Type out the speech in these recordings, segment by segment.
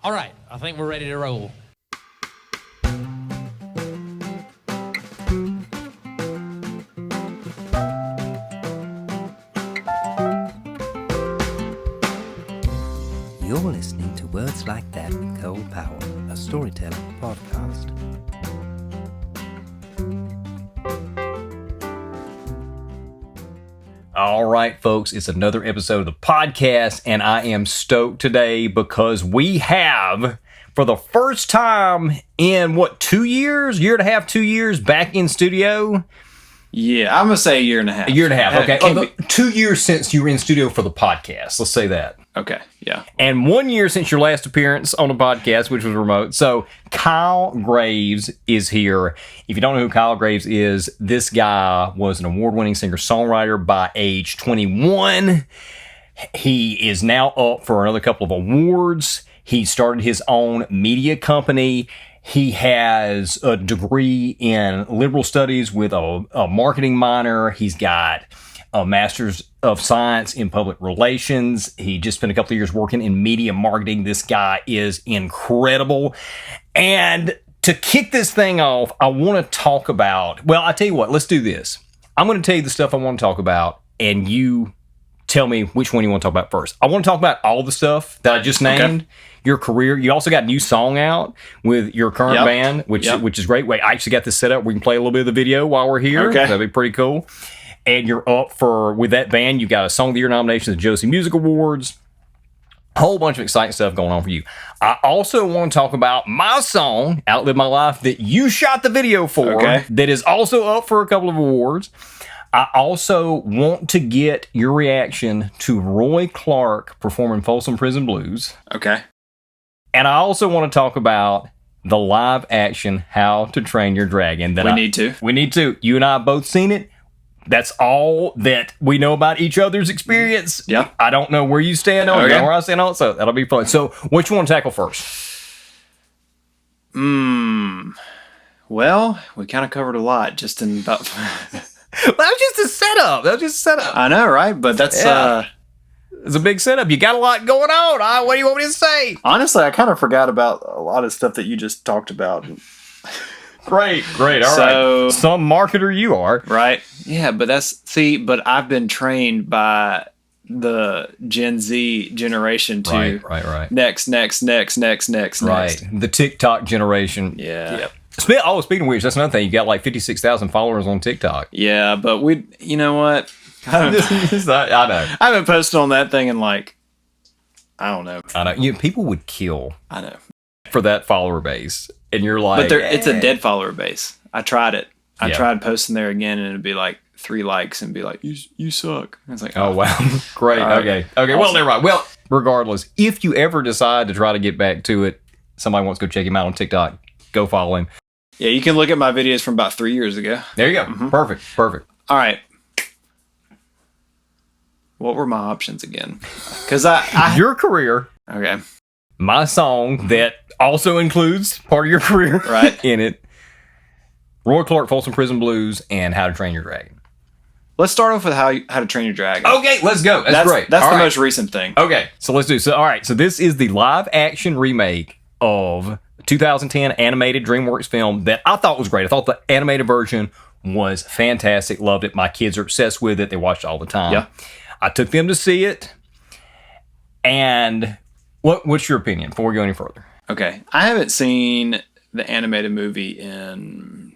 All right, I think we're ready to roll. You're listening to Words Like That with Cole Powell, a storytelling podcast. All right, folks, it's another episode of the podcast, and I am stoked today because we have, for the first time in, 2 years? Year and a half, 2 years back in studio? Yeah, I'm going to say a year and a half. A year and a half, okay. Can't be- 2 years since you were in studio for the podcast, let's say that. Okay, yeah. And 1 year since your last appearance on the podcast, which was remote. So Kyle Graves is here. If you don't know who Kyle Graves is, this guy was an award-winning singer-songwriter by age 21. He is now up for another couple of awards. He started his own media company. He has a degree in liberal studies with a marketing minor. He's got a master's of science in public relations. He just spent a couple of years working in media marketing. This guy is incredible. And to kick this thing off, I want to talk about, well, I tell you what, let's do this. I'm going to tell you the stuff I want to talk about, and you tell me which one you want to talk about first. I want to talk about all the stuff that I just named. Okay. Your career. You also got a new song out with your current band, which is great. Wait, I actually got this set up. We can play a little bit of the video while we're here. Okay. That'd be pretty cool. And you're up for, with that band, you got a Song of the Year nomination at the Josie Music Awards. A whole bunch of exciting stuff going on for you. I also want to talk about my song, Outlive My Life, that you shot the video for, that is also up for a couple of awards. I also want to get your reaction to Roy Clark performing Folsom Prison Blues. Okay. And I also want to talk about the live action How to Train Your Dragon. We need to. You and I have both seen it. That's all that we know about each other's experience. Yeah. I don't know where you stand on it, where I stand on it, so that'll be fun. So, what you want to tackle first? Well, we kind of covered a lot just in about... That was just a setup. I know, right? But that's... It's a big setup. You got a lot going on. What do you want me to say? Honestly, I kind of forgot about a lot of stuff that you just talked about. Great. All right. Some marketer you are. Right. Yeah, but but I've been trained by the Gen Z generation to right. Next. Right. The TikTok generation. Yeah. Yep. Speaking of which, that's another thing. You got like 56,000 followers on TikTok. Yeah, but you know what? I know. I haven't posted on that thing in I don't know. I know. People would kill. I know. For that follower base. And you're like... But it's a dead follower base. I tried it. I tried posting there again, and it'd be like 3 likes and be like, you suck. And it's like, oh wow. Great. Okay. Awesome. Well, they're right. Well, regardless, if you ever decide to try to get back to it, somebody wants to go check him out on TikTok, go follow him. Yeah, you can look at my videos from about 3 years ago. There you go. Mm-hmm. Perfect. All right. What were my options again? Because your career. Okay. My song that also includes part of your career in it. Roy Clark, Folsom Prison Blues, and How to Train Your Dragon. Let's start off with How to Train Your Dragon. Okay, let's go. That's great. That's the most recent thing. Okay, so let's do. So this is the live action remake of 2010 animated DreamWorks film that I thought was great. I thought the animated version was fantastic. Loved it. My kids are obsessed with it. They watch it all the time. Yeah. I took them to see it. And what's your opinion before we go any further? Okay. I haven't seen the animated movie in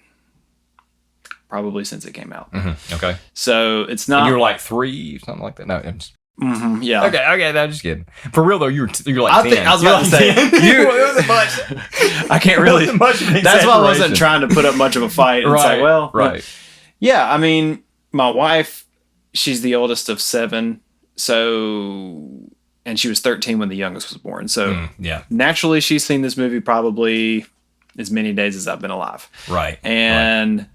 probably since it came out. Mm-hmm. Okay. So it's not... And you were like 3, something like that? No, I'm just... Mm-hmm, yeah. Okay, no, I'm just kidding. For real though, you're like 10. I was about to say, it wasn't much. I can't really... much of an that's why I wasn't trying to put up much of a fight. It's like, well... Right. Yeah, I mean, my wife, she's the oldest of 7, and she was 13 when the youngest was born. So naturally, she's seen this movie probably as many days as I've been alive. Right. And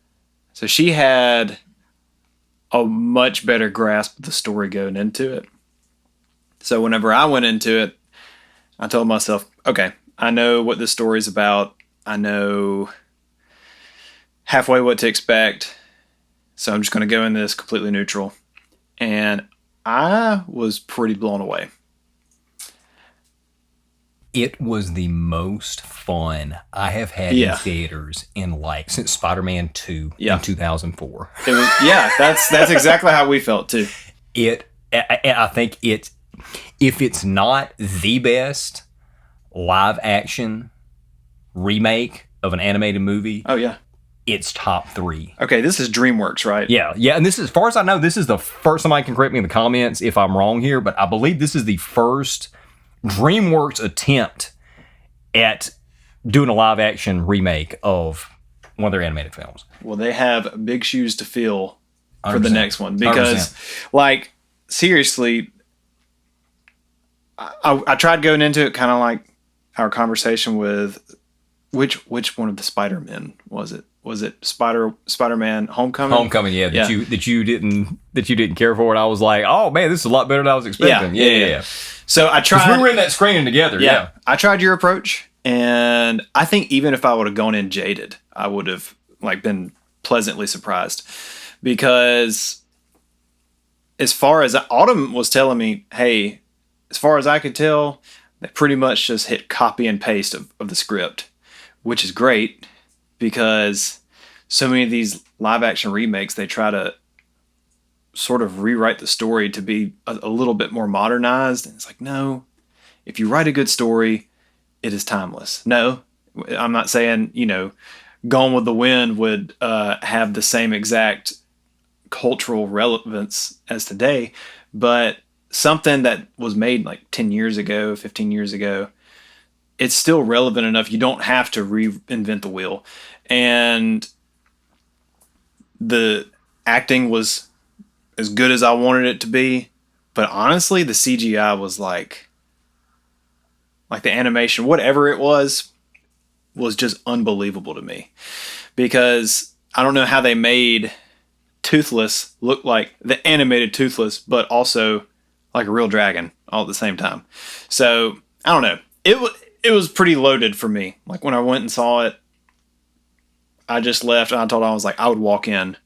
so she had a much better grasp of the story going into it. So whenever I went into it, I told myself, okay, I know what this story's about. I know halfway what to expect. So I'm just going to go in this completely neutral. And I was pretty blown away. It was the most fun I have had Yeah. in theaters in since Spider-Man 2 Yeah. in 2004. It was, yeah, that's exactly how we felt too. I think if it's not the best live action remake of an animated movie, Oh yeah. it's top 3. Okay, this is DreamWorks, right? Yeah, and this is, as far as I know, this is the first. Somebody can correct me in the comments if I'm wrong here, but I believe this is the first DreamWorks attempt at doing a live action remake of one of their animated films. Well, they have big shoes to fill for the 100%. next one because, like, seriously, I tried going into it kind of like our conversation with which one of the Spider-Men was it? Was it Spider-Man Homecoming? Homecoming, yeah, that you didn't care for it. I was like, oh man, this is a lot better than I was expecting. Yeah. So I tried. 'Cause we were in that screening together. Yeah. I tried your approach, and I think even if I would have gone in jaded, I would have been pleasantly surprised, because as far as Autumn was telling me, hey, as far as I could tell, they pretty much just hit copy and paste of the script, which is great because so many of these live action remakes, they try to sort of rewrite the story to be a little bit more modernized. And it's like, no, if you write a good story, it is timeless. No, I'm not saying, Gone with the Wind would have the same exact cultural relevance as today, but something that was made 10 years ago, 15 years ago, it's still relevant enough. You don't have to reinvent the wheel. And the acting was as good as I wanted it to be, but honestly, the CGI was like the animation, whatever it was just unbelievable to me, because I don't know how they made Toothless look like the animated Toothless, but also like a real dragon all at the same time. So I don't know. It was pretty loaded for me. Like when I went and saw it, I just left and I was like, I would walk in,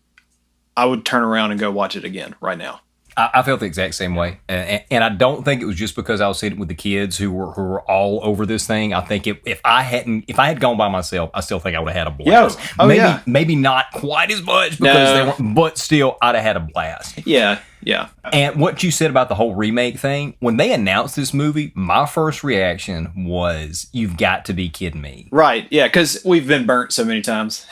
I would turn around and go watch it again right now. I felt the exact same way, and I don't think it was just because I was sitting with the kids who were all over this thing. I think if I had gone by myself, I still think I would have had a blast. Maybe not quite as much because they weren't, but still, I'd have had a blast. Yeah. And what you said about the whole remake thing, when they announced this movie, my first reaction was, "You've got to be kidding me!" Right? Yeah, because we've been burnt so many times.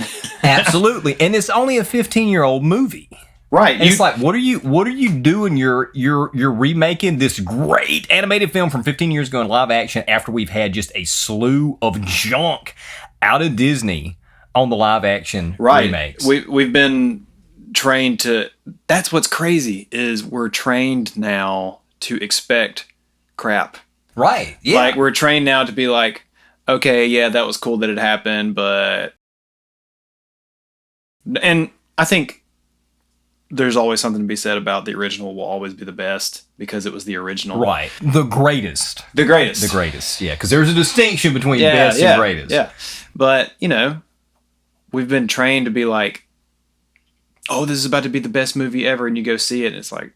Absolutely, and it's only a 15-year-old movie. Right. It's like, what are you doing? You're remaking this great animated film from 15 years ago in live action after we've had just a slew of junk out of Disney on the live action remakes. We've been trained to, that's what's crazy, is we're trained now to expect crap. Right. Yeah. Like we're trained now to be like, okay, yeah, that was cool that it happened, and I think there's always something to be said about the original will always be the best because it was the original. Right. The greatest. The greatest. The greatest. Yeah. Because there's a distinction between best and greatest. Yeah. But, we've been trained to be like, oh, this is about to be the best movie ever. And you go see it and it's like,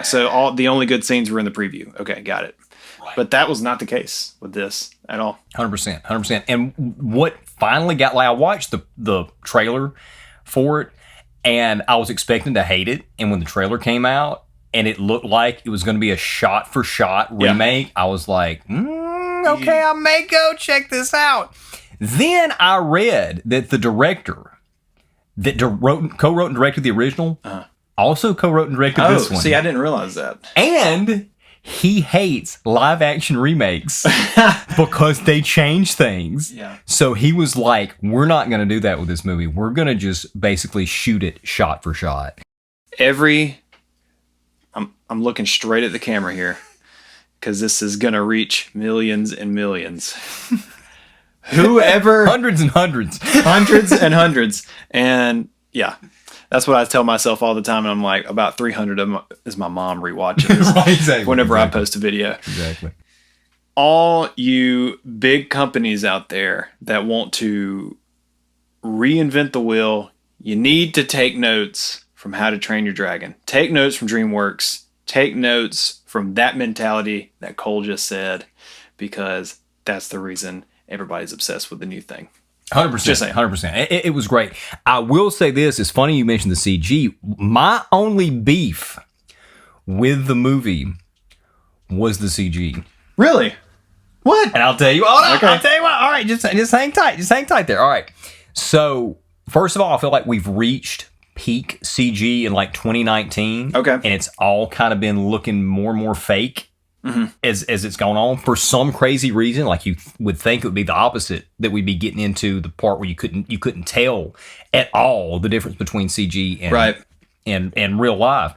so the only good scenes were in the preview. Okay, got it. Right. But that was not the case with this at all. 100%. And what finally got, I watched the trailer for it, and I was expecting to hate it. And when the trailer came out and it looked like it was going to be a shot-for-shot remake, I was like, okay, I may go check this out. Then I read that the director that co-wrote and directed the original also co-wrote and directed this one. See, I didn't realize that. And he hates live-action remakes because they change things. Yeah. So he was like, we're not going to do that with this movie. We're going to just basically shoot it shot for shot. I'm looking straight at the camera here because this is going to reach millions and millions. Whoever. Hundreds and hundreds. Hundreds and hundreds. And yeah. That's what I tell myself all the time, and I'm like, about 300 of them is my mom rewatching this exactly, whenever I post a video. Exactly. All you big companies out there that want to reinvent the wheel, you need to take notes from How to Train Your Dragon. Take notes from DreamWorks. Take notes from that mentality that Cole just said, because that's the reason everybody's obsessed with the new thing. 100%. Just saying. 100%. It was great. I will say this. It's funny you mentioned the CG. My only beef with the movie was the CG. Really? What? And I'll tell you. Oh, no, Okay. I'll tell you what. All right, just hang tight. Just hang tight there. All right. So, first of all, I feel like we've reached peak CG in like 2019. Okay. And it's all kind of been looking more and more fake as it's gone on for some crazy reason. Like you would think it would be the opposite, that we'd be getting into the part where you couldn't tell at all the difference between CG and real life.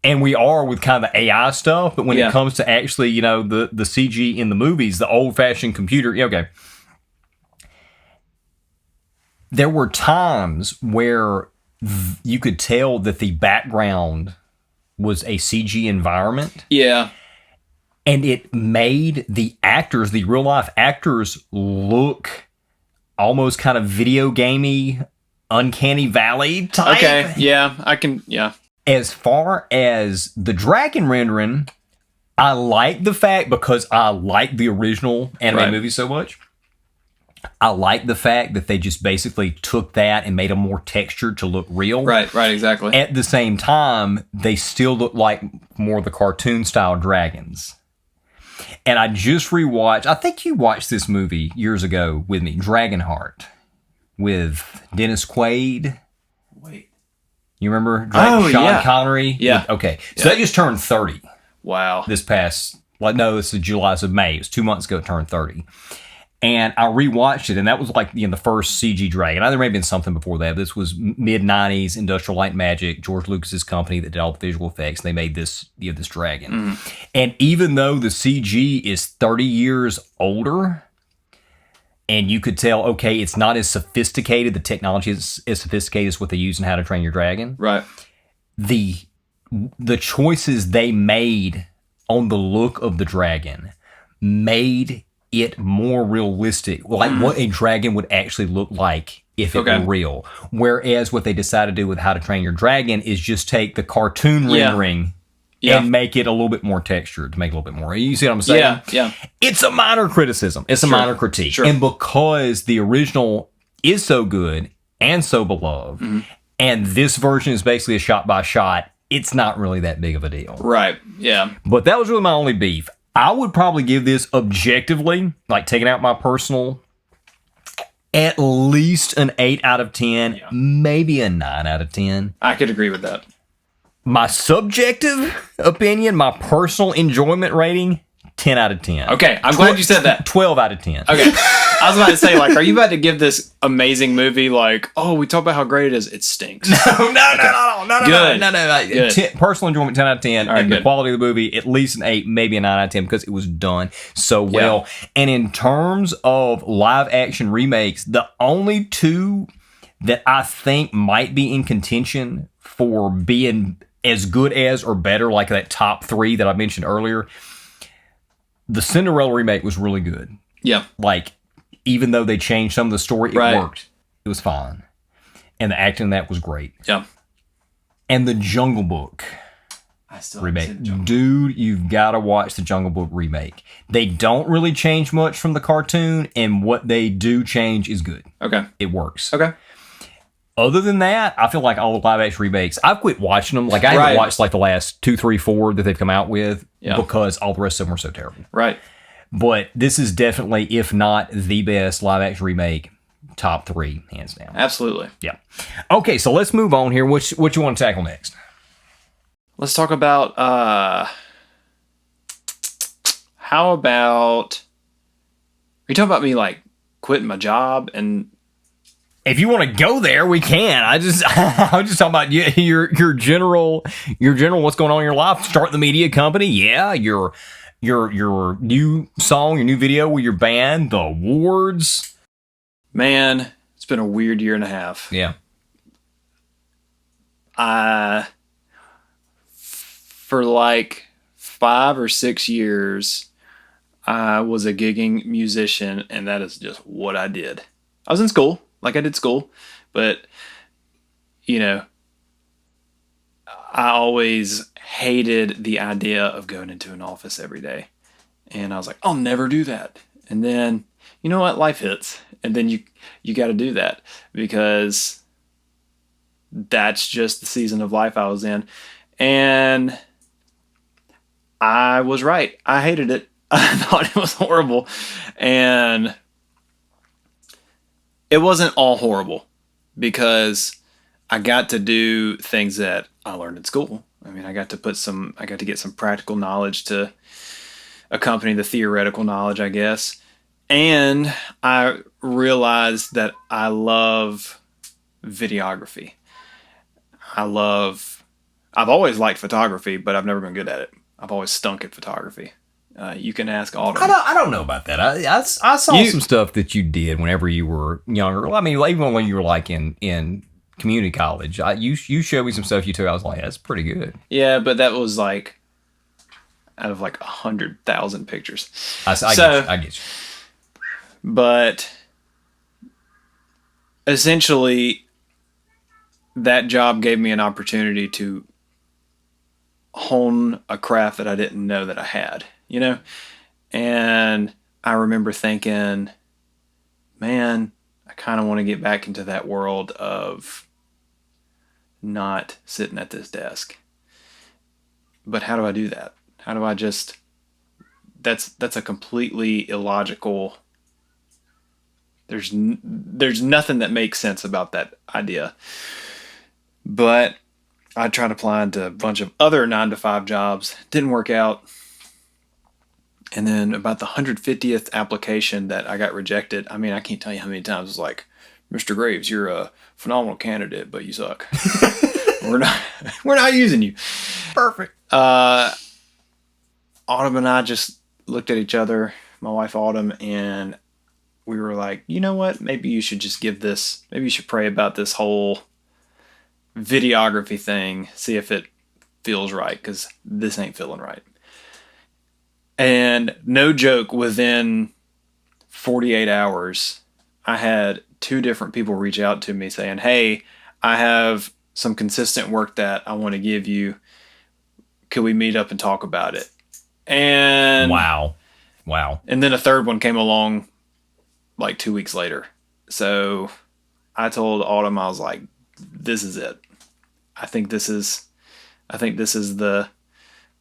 And we are with kind of the AI stuff, but when it comes to actually, you know, the CG in the movies, the old-fashioned computer, okay. There were times where you could tell that the background was a CG environment. Yeah. And it made the actors, the real-life actors, look almost kind of video gamey, Uncanny Valley type. Okay. Yeah. I can. Yeah. As far as the dragon rendering, I like the fact, because I like the original anime movie so much, I like the fact that they just basically took that and made them more textured to look real. Right, exactly. At the same time, they still look like more of the cartoon-style dragons. And I just rewatched, I think you watched this movie years ago with me, Dragonheart, with Dennis Quaid. Wait. You remember Sean Connery? Yeah. Okay. So they just turned 30 Wow. this past, this is July, so May. It was 2 months ago it turned 30. And I rewatched it, and that was like the first CG dragon. There may have been something before that. This was mid-90s, Industrial Light and Magic, George Lucas's company that did all the visual effects. They made this dragon. And even though the CG is 30 years older, and you could tell, okay, it's not as sophisticated, the technology is as sophisticated as what they use in How to Train Your Dragon. Right. The choices they made on the look of the dragon made it more realistic, like what a dragon would actually look like if it were real. Whereas what they decided to do with How to Train Your Dragon is just take the cartoon rendering and make it a little bit more textured, to make it a little bit more. You see what I'm saying? Yeah. It's a minor criticism. It's a minor critique. Sure. And because the original is so good and so beloved, and this version is basically a shot by shot, it's not really that big of a deal. Right. Yeah. But that was really my only beef. I would probably give this objectively, like taking out my personal, at least an 8 out of 10, maybe a 9 out of 10. I could agree with that. My subjective opinion, my personal enjoyment rating, 10 out of 10. Okay, I'm glad you said that. 12 out of 10. Okay. I was about to say, like, are you about to give this amazing movie, like, oh, we talk about how great it is, it stinks. No. Good. Personal enjoyment, 10 out of 10. right, And the good. quality of the movie, at least an 8, maybe a 9 out of 10, because it was done so well. And in terms of live action remakes, the only two that I think might be in contention for being as good as or better, like that top 3 that I mentioned earlier, the Cinderella remake was really good. Yeah. Like, even though they changed some of the story, it worked. It was fine. And the acting in that was great. Yeah. And the Jungle Book I still remake. Dude, you've got to watch the Jungle Book remake. They don't really change much from the cartoon, and what they do change is good. Okay. It works. Okay. Other than that, I feel like all the live action remakes, I've quit watching them. Like, I haven't watched like the last 2, 3, 4 that they've come out with because all the rest of them were so terrible. Right. But this is definitely, if not the best live action remake, top 3, hands down. Absolutely. Yeah. Okay, so let's move on here. What you want to tackle next? Let's talk about, how about, are you talking about me, like, quitting my job and... If you want to go there, we can. I was just talking about your general what's going on in your life. Start the media company, your new song, your new video with your band, the awards. Man, it's been a weird year and a half. Yeah. For like 5 or 6 years, I was a gigging musician, and that is just what I did. I was in school. Like, I did school, but, you know, I always hated the idea of going into an office every day. And I was like, I'll never do that. And then, you know what? Life hits. And then you got to do that because that's just the season of life I was in. And I was right. I hated it. I thought it was horrible. And it wasn't all horrible because I got to do things that I learned in school. I mean, I got to get some practical knowledge to accompany the theoretical knowledge, I guess. And I realized that I love videography. I've always liked photography, but I've never been good at it. I've always stunk at photography. You can ask Autumn. I don't know about that. I saw some stuff that you did whenever you were younger. I mean, even when you were like in community college, you showed me some stuff you took. I was like, that's pretty good. Yeah, but that was like out of like 100,000 pictures. I get you. But essentially, that job gave me an opportunity to hone a craft that I didn't know that I had, you know? And I remember thinking, man, I kind of want to get back into that world of not sitting at this desk. But how do I do that? How do I just... That's a completely illogical... There's nothing that makes sense about that idea. But I tried applying to a bunch of other 9-to-5 jobs. Didn't work out. And then about the 150th application that I got rejected, I mean, I can't tell you how many times it was like, Mr. Graves, you're a phenomenal candidate, but you suck. We're not using you. Perfect. Autumn and I just looked at each other, my wife Autumn, and we were like, you know what? Maybe you should pray about this whole videography thing, see if it feels right, because this ain't feeling right. And no joke, within 48 hours, I had 2 different people reach out to me saying, hey, I have some consistent work that I want to give you. Could we meet up and talk about it? And wow. And then a third one came along like 2 weeks later. So I told Autumn, I was like, this is it. I think this is the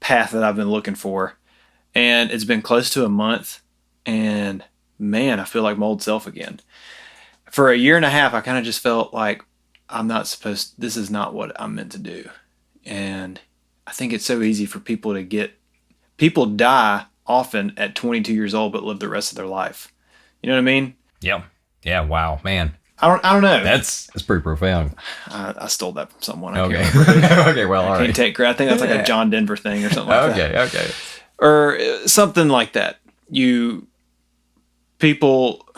path that I've been looking for. And it's been close to a month, and man, I feel like my old self again. For a year and a half, I kind of just felt like this is not what I'm meant to do. And I think it's so easy for people die often at 22 years old, but live the rest of their life. You know what I mean? Yeah. Yeah. Wow, man. I don't know. That's pretty profound. I stole that from someone. Okay. Okay. Well, all right. Can't take credit. I think that's like a John Denver thing or something like that. Okay. Or something like that. People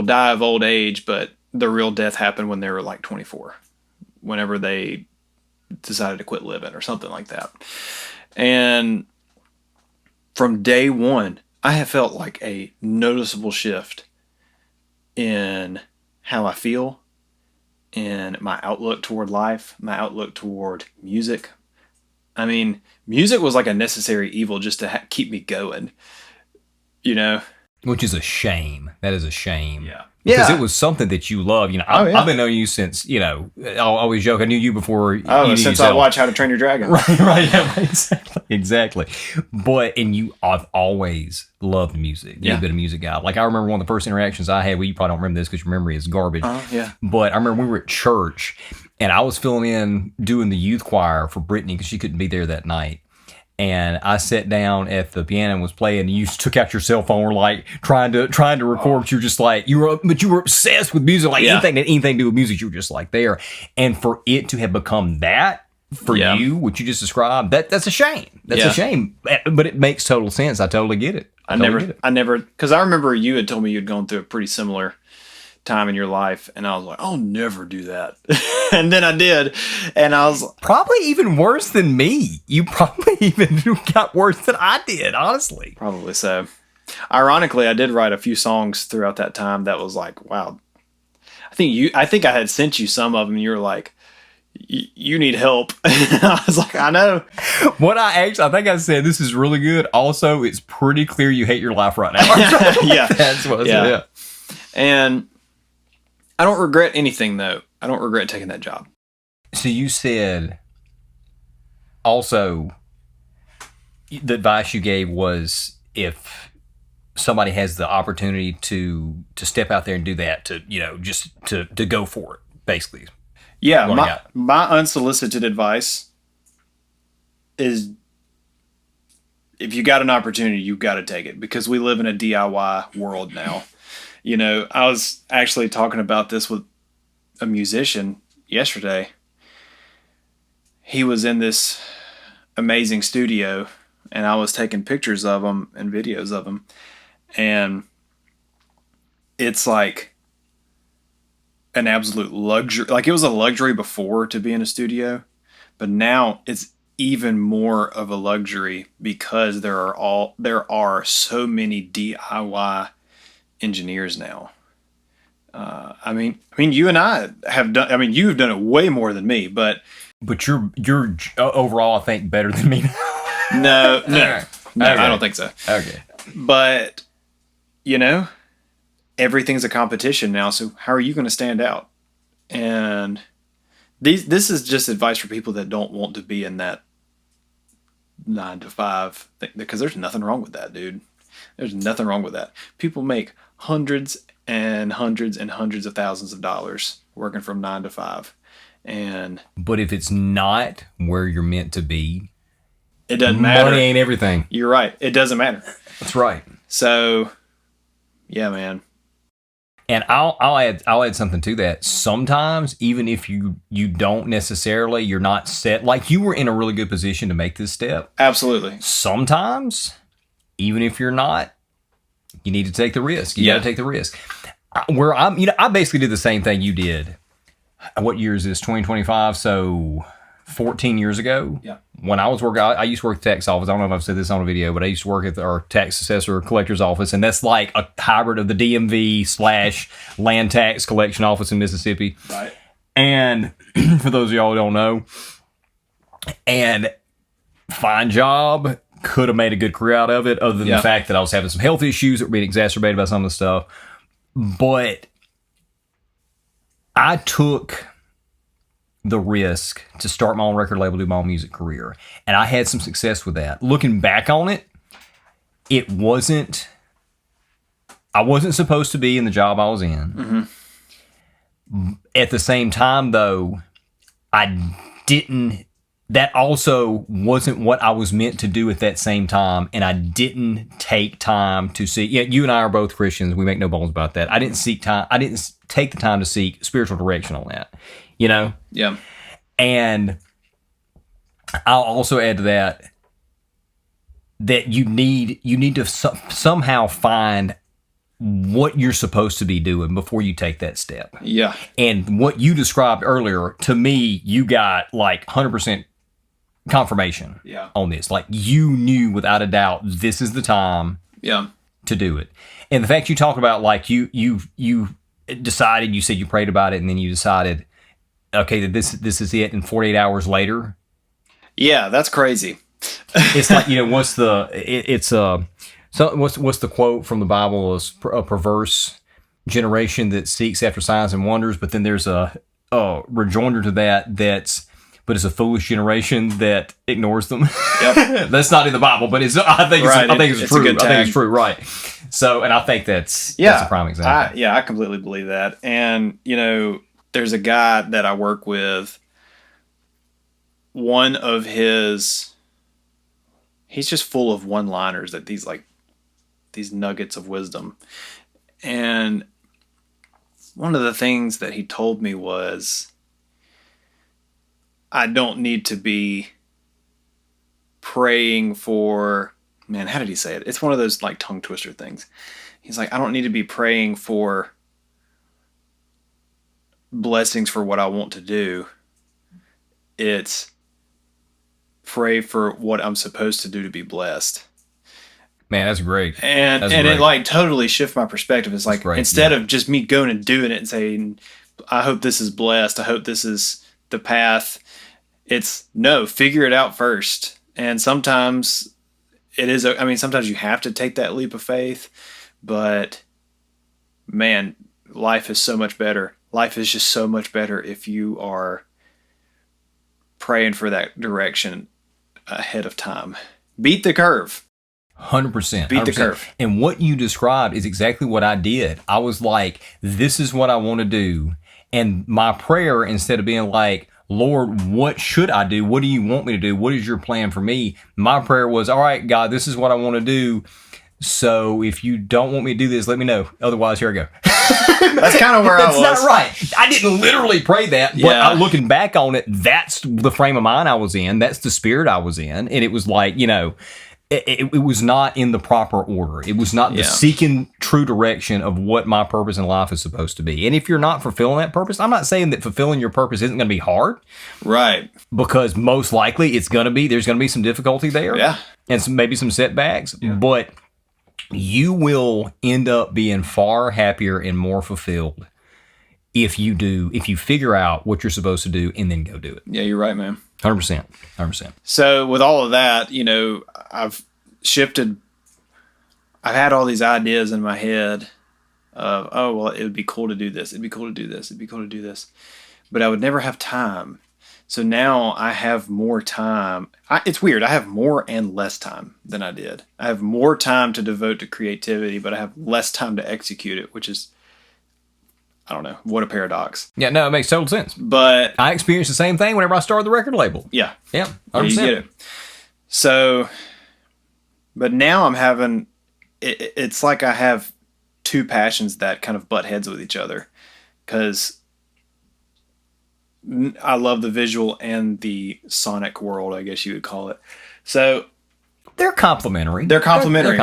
die of old age, but the real death happened when they were like 24, whenever they decided to quit living or something like that. And from day one, I have felt like a noticeable shift in how I feel, in my outlook toward life, my outlook toward music. I mean, music was like a necessary evil just to keep me going, you know? Which is a shame. That is a shame. Yeah. Because it was something that you love. You know, I've been knowing you since, you know, I always joke, I knew you before you knew since yourself. I watched How to Train Your Dragon. Right, yeah, exactly. But, I've always loved music. You've been a music guy. Like, I remember one of the first interactions I had, well, you probably don't remember this because your memory is garbage. Yeah. But I remember we were at church, and I was filling in, doing the youth choir for Brittany because she couldn't be there that night. And I sat down at the piano and was playing, and you took out your cell phone, were like trying to record. But you're just like, you were obsessed with music, like anything to do with music, you were just like there. And for it to have become that for you, what you just described, that's a shame. That's a shame. But it makes total sense. I totally get it. I never, because I remember you had told me you'd gone through a pretty similar time in your life, and I was like, I'll never do that. And then I did, and I was probably even worse than me. You probably even got worse than I did, honestly. Probably so. Ironically, I did write a few songs throughout that time that was like, wow. I think I had sent you some of them, and you were like, you need help. I was like, I know. I think I said this is really good. Also, it's pretty clear you hate your life right now. Yeah. That's what I said. Yeah. And I don't regret anything, though. I don't regret taking that job. So you said also the advice you gave was if somebody has the opportunity to step out there and do that, to, you know, just to go for it, basically. Yeah, my unsolicited advice is if you got an opportunity, you've got to take it, because we live in a DIY world now. You know, I was actually talking about this with a musician yesterday. He was in this amazing studio, and I was taking pictures of him and videos of him. And it's like an absolute luxury. Like, it was a luxury before to be in a studio, but now it's even more of a luxury because there are so many DIY engineers now. I mean, you and I have done. I mean, you've done it way more than me, but you're overall, I think, better than me. No, Okay. I don't think so. Okay. But you know, everything's a competition now. So how are you going to stand out? And this is just advice for people that don't want to be in that 9 to 5 thing, because there's nothing wrong with that, dude. There's nothing wrong with that. People make hundreds and hundreds and hundreds of thousands of dollars working from 9 to 5. But if it's not where you're meant to be, it doesn't matter. Money ain't everything. You're right. It doesn't matter. That's right. So, yeah, man. And I'll add something to that. Sometimes, even if you don't necessarily, you're not set, like you were in a really good position to make this step. Absolutely. Sometimes, even if you're not, you need to take the risk. You got to take the risk. I basically did the same thing you did. What year is this? 2025. So 14 years ago. Yeah. When I was working, I used to work at the tax office. I don't know if I've said this on a video, but I used to work at our tax assessor collector's office, and that's like a hybrid of the DMV / land tax collection office in Mississippi. Right. And for those of y'all who don't know, and fine job, could have made a good career out of it, other than the fact that I was having some health issues that were being exacerbated by some of the stuff. But I took the risk to start my own record label, do my own music career. And I had some success with that. Looking back on it, I wasn't supposed to be in the job I was in. Mm-hmm. At the same time, though, that also wasn't what I was meant to do at that same time. And I didn't take time to see, you and I are both Christians. We make no bones about that. I didn't take the time to seek spiritual direction on that, you know? Yeah. And I'll also add to that you need to somehow find what you're supposed to be doing before you take that step. Yeah. And what you described earlier, to me, you got like 100% confirmation on this. Like, you knew without a doubt this is the time to do it. And the fact you talk about, like, you decided, you said you prayed about it, and then you decided, okay, that this is it, and 48 hours later. Yeah, that's crazy. It's like, what's the quote from the Bible? Is a perverse generation that seeks after signs and wonders, but then there's a rejoinder to that but it's a foolish generation that ignores them. Yep. That's not in the Bible, but I think it's true. I think it's true, right? So, and I think that's a prime example. I completely believe that. And there's a guy that I work with. One of he's just full of one-liners, that these nuggets of wisdom. And one of the things that he told me was, I don't need to be praying for, man, how did he say it? It's one of those like tongue twister things. He's like, I don't need to be praying for blessings for what I want to do. It's pray for what I'm supposed to do to be blessed. Man, that's great. And it like totally shifts my perspective. It's like, instead of just me going and doing it and saying, I hope this is blessed, I hope this is the path. It's no, figure it out first. And sometimes sometimes you have to take that leap of faith, but man, life is so much better. Life is just so much better if you are praying for that direction ahead of time. Beat the curve. 100%. Beat the curve. And what you described is exactly what I did. I was like, this is what I want to do. And my prayer, instead of being like, Lord, what should I do? What do you want me to do? What is your plan for me? My prayer was, all right, God, this is what I want to do. So if you don't want me to do this, let me know. Otherwise, here I go. That's kind of where I was. That's not right. I didn't literally pray that, but looking back on it, that's the frame of mind I was in. That's the spirit I was in. And it was like, it was not in the proper order. It was not the seeking true direction of what my purpose in life is supposed to be. And if you're not fulfilling that purpose, I'm not saying that fulfilling your purpose isn't going to be hard. Right. Because most likely there's going to be some difficulty there. Yeah. And maybe some setbacks. Yeah. But you will end up being far happier and more fulfilled if you figure out what you're supposed to do and then go do it. Yeah, you're right, man. 100%. So with all of that, I've shifted. I've had all these ideas in my head of, oh, well, it would be cool to do this. It'd be cool to do this. It'd be cool to do this. But I would never have time. So now I have more time. It's weird. I have more and less time than I did. I have more time to devote to creativity, but I have less time to execute it, which is, I don't know, what a paradox. Yeah, no, it makes total sense. But I experienced the same thing whenever I started the record label. Yeah. Yeah, 100%. You get it. So, but now I'm having, it's like I have two passions that kind of butt heads with each other, because I love the visual and the sonic world, I guess you would call it. So they're complementary. They're complementary.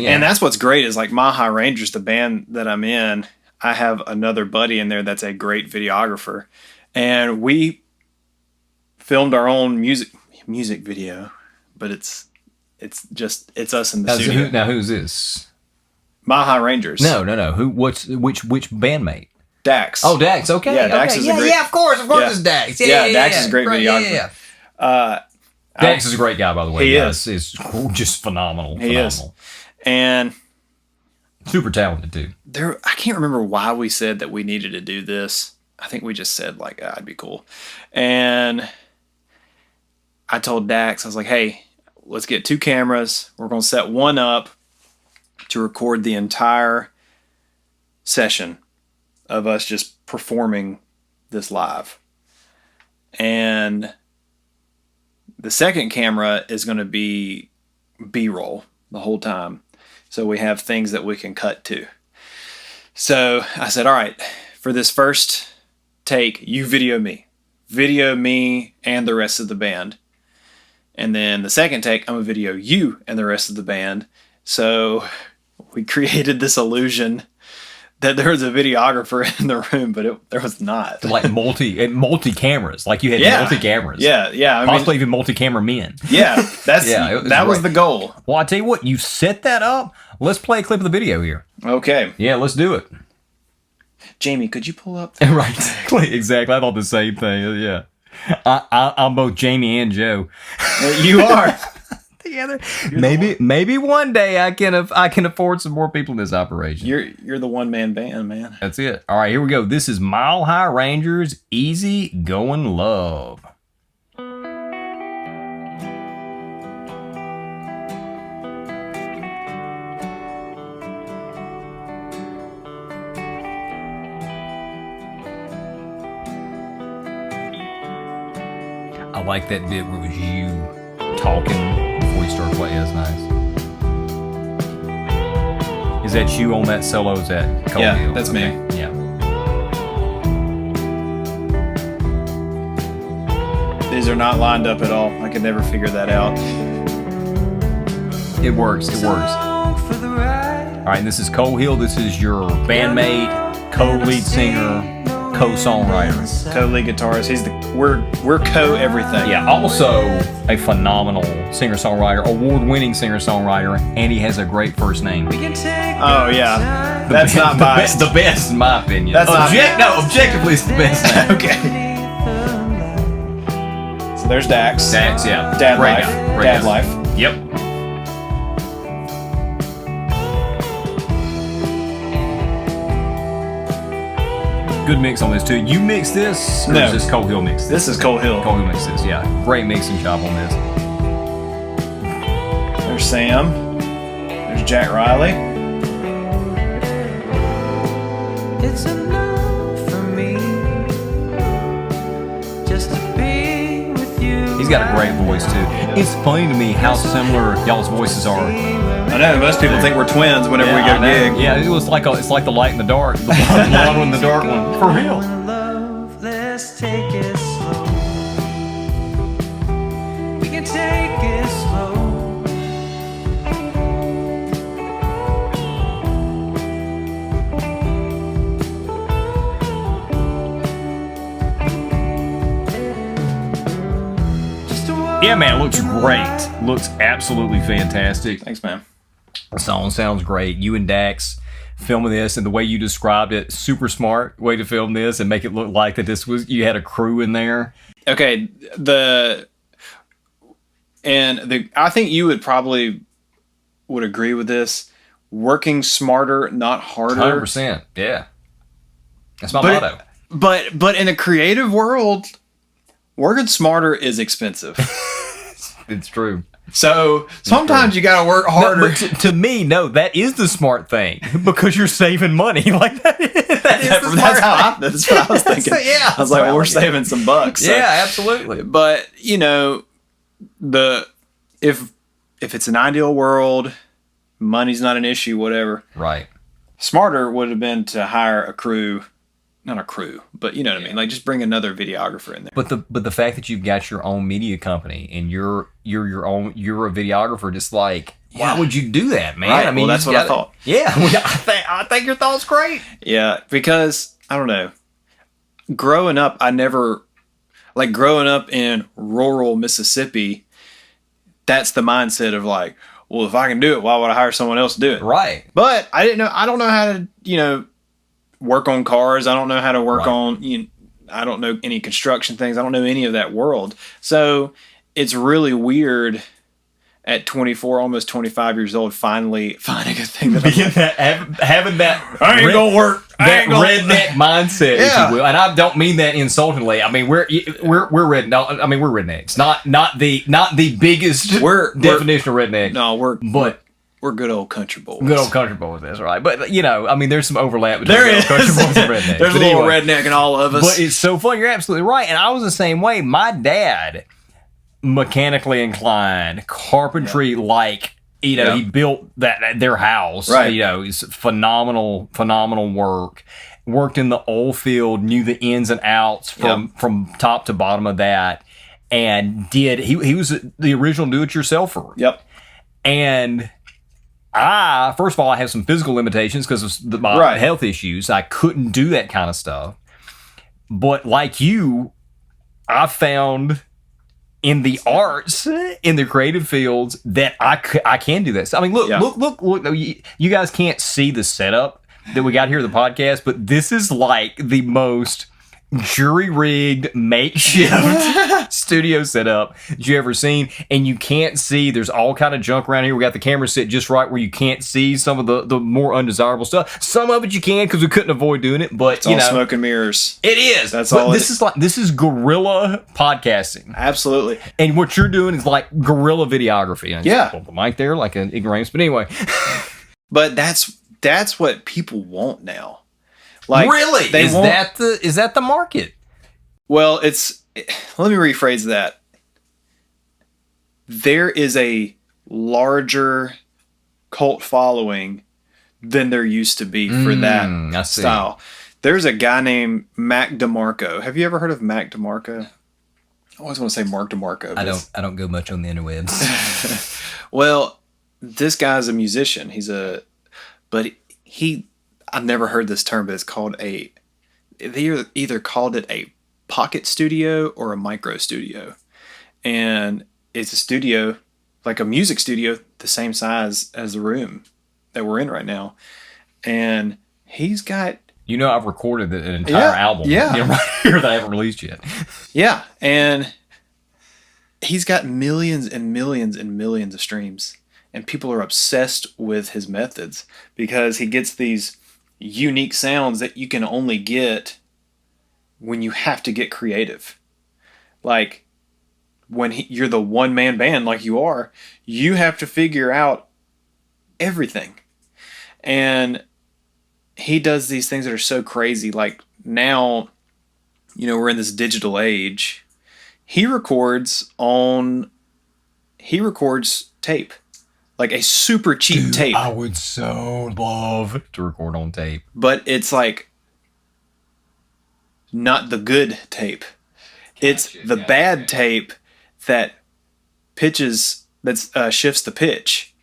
Yeah. And that's what's great is like My High Rangers, the band that I'm in, I have another buddy in there that's a great videographer. And we filmed our own music video, but it's us in the studio. Now who's this? My High Rangers. No. Which bandmate? Dax. Oh, Dax. Okay. Yeah, Dax is a great... Yeah, of course it's Dax. Yeah, Dax is a great videographer. Yeah. Dax is a great guy, by the way. He is. He's just phenomenal. He is. And super talented, too. I can't remember why we said that we needed to do this. I think we just said, like, it'd be cool. And I told Dax, I was like, hey, let's get 2 cameras. We're going to set one up to record the entire session of us just performing this live. And the second camera is going to be B-roll the whole time. So we have things that we can cut to. So I said, all right, for this first take, you video me and the rest of the band. And then the second take, I'm going to video you and the rest of the band. So we created this illusion that there was a videographer in the room, but there was not. Like multi cameras, like you had multi cameras. Yeah. Possibly even multi-camera men. Yeah, that was the goal. Well, I tell you what, you set that up. Let's play a clip of the video here. Okay. Yeah, let's do it. Jamie, could you pull up? Right, exactly. I thought the same thing. Yeah, I'm both Jamie and Joe. You are. Together. Maybe one day I can afford some more people in this operation. You're the one-man band, man. That's it. All right, here we go. This is Mile High Rangers, Easy Going Love. I like that bit where it was you talking before you start playing. That's nice. Is that you on that solo? Is that Cole Yeah, Hill? that's okay. me. Yeah. These are not lined up at all. I could never figure that out. It works. All right, and this is Cole Hill. This is your bandmate, co-lead singer, co-songwriter, Co-lead guitarist. We're co-everything. Yeah, also a phenomenal singer-songwriter, award-winning singer-songwriter, and he has a great first name. Oh yeah, that's not biased. The best in my opinion. That's not. No, objectively, it's the best name. Okay. So there's Dax. Dax, yeah. Dad Great life. guy. Great Dad guy. life. Yep. Good mix on this too. You mix this? Or No. is this Cole Hill mix? This is Cole Hill. Cole Hill mix this, yeah. Great mixing job on this. There's Sam. There's Jack Riley. It's enough for me just to be with you. He's got a great voice too. It's funny to me how similar y'all's voices are. I know most people think we're twins whenever we I go know. gig. Yeah, it's like the light and the dark. The blonde one and the dark one. For real. Love, let's take it slow. We can take it slow. Yeah, man, it looks great. Looks absolutely fantastic. Thanks, man. The song sounds great. You and Dax filming this, and the way you described it, super smart way to film this and make it look like that this was you had a crew in there. Okay, I think you would agree with this. Working smarter, not harder. 100%. Yeah. That's my motto. But in a creative world, working smarter is expensive. It's true. So sometimes you gotta work harder. No, but to me, no, that is the smart thing because you're saving money. Like that is the smart thing. That's what I was thinking. Yeah, I was like, well, we're saving some bucks. So. Yeah, absolutely. But you know, if it's an ideal world, money's not an issue, whatever. Right. Smarter would have been to hire a crew. Not a crew, but you know what I mean. Like just bring another videographer in there. But the fact that you've got your own media company and you're a videographer, just like why would you do that, man? Right. I mean, well, that's what I thought. Yeah, I think your thought's great. Yeah, because I don't know. Growing up in rural Mississippi, that's the mindset of like, well, if I can do it, why would I hire someone else to do it? Right. But I don't know how to, work on cars. I don't know how to work on, I don't know any construction things. I don't know any of that world. So it's really weird at 24, almost 25 years old, finally finding a thing that having that I ain't gonna work. That redneck mindset, Yeah. if you will, and I don't mean that insultingly. I mean we're redneck. I mean we're rednecks, not the biggest definition of redneck. No, but we're good old country boys. good old country boys, that's right. But I mean there's some overlap between There good old is. country boys and rednecks. There's But a little anyway. redneck in all of us. But it's so fun. You're absolutely right, and I was the same way. My dad, mechanically inclined, carpentry like. He built their house. Right. It's phenomenal work. Worked in the oil field, knew the ins and outs from top to bottom of that, and he was the original do-it-yourselfer. Yep. And first of all, I have some physical limitations because of my health issues. I couldn't do that kind of stuff. But like you, I found in the arts, in the creative fields, that I can do this. I mean, look. You guys can't see the setup that we got here at the podcast, but this is like the most jury-rigged makeshift studio setup that you ever seen, and you can't see. There's all kind of junk around here. We got the camera set just right where you can't see some of the more undesirable stuff. Some of it you can because we couldn't avoid doing it, but It's all smoke and mirrors. it is. That's But all. This is guerrilla podcasting. Absolutely. And what you're doing is like guerrilla videography. And I just Yeah. pulled the mic there like an ignoramus. But anyway. But that's what people want now. Like Really? they Is want, that the market? Well, let me rephrase that. There is a larger cult following than there used to be for I that see. style. There's a guy named Mac DeMarco. Have you ever heard of Mac DeMarco? I always want to say Mark DeMarco. but I don't go much on the interwebs. Well, this guy's a musician. I've never heard this term, but it's called they either called it a pocket studio or a micro studio. And it's a studio, like a music studio, the same size as the room that we're in right now. And he's got... I've recorded an entire album yeah. right here that I haven't released yet. Yeah, and he's got millions and millions and millions of streams, and people are obsessed with his methods because he gets these unique sounds that you can only get when you have to get creative. Like when you're the one-man band like you are, you have to figure out everything. And he does these things that are so crazy. Like now, we're in this digital age. He records tape. Like a super cheap tape. I would so love to record on tape. But it's like not the good tape. It's the bad tape that shifts the pitch.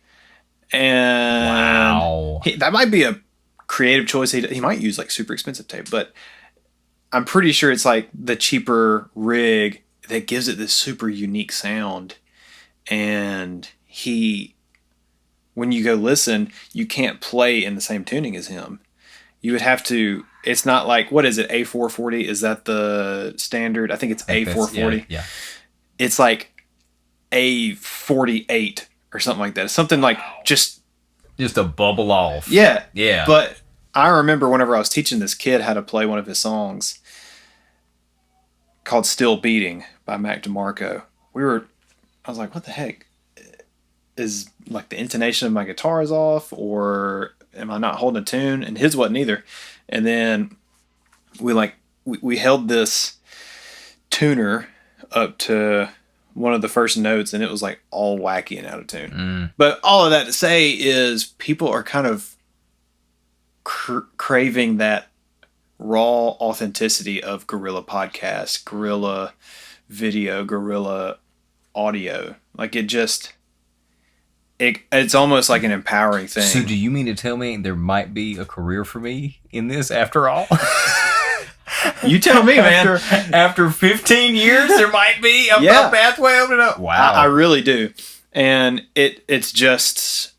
And wow. That might be a creative choice. He might use like super expensive tape, but I'm pretty sure it's like the cheaper rig that gives it this super unique sound. And when you go listen, you can't play in the same tuning as him. You would have to, it's not like, what is it, A440? Is that the standard? I think it's A440. Yeah. It's like A48 or something like that. It's something like just a bubble off. Yeah. Yeah. But I remember whenever I was teaching this kid how to play one of his songs called Still Beating by Mac DeMarco. I was like, what the heck? Is like the intonation of my guitar is off, or am I not holding a tune? And his wasn't either. And then we held this tuner up to one of the first notes, and it was like all wacky and out of tune. But all of that to say is people are kind of craving that raw authenticity of guerrilla podcast, guerrilla video, guerrilla audio. Like it's almost like an empowering thing. So do you mean to tell me there might be a career for me in this after all? You tell me, man. After 15 years, there might be a pathway opening up. Wow. I really do. And it's just,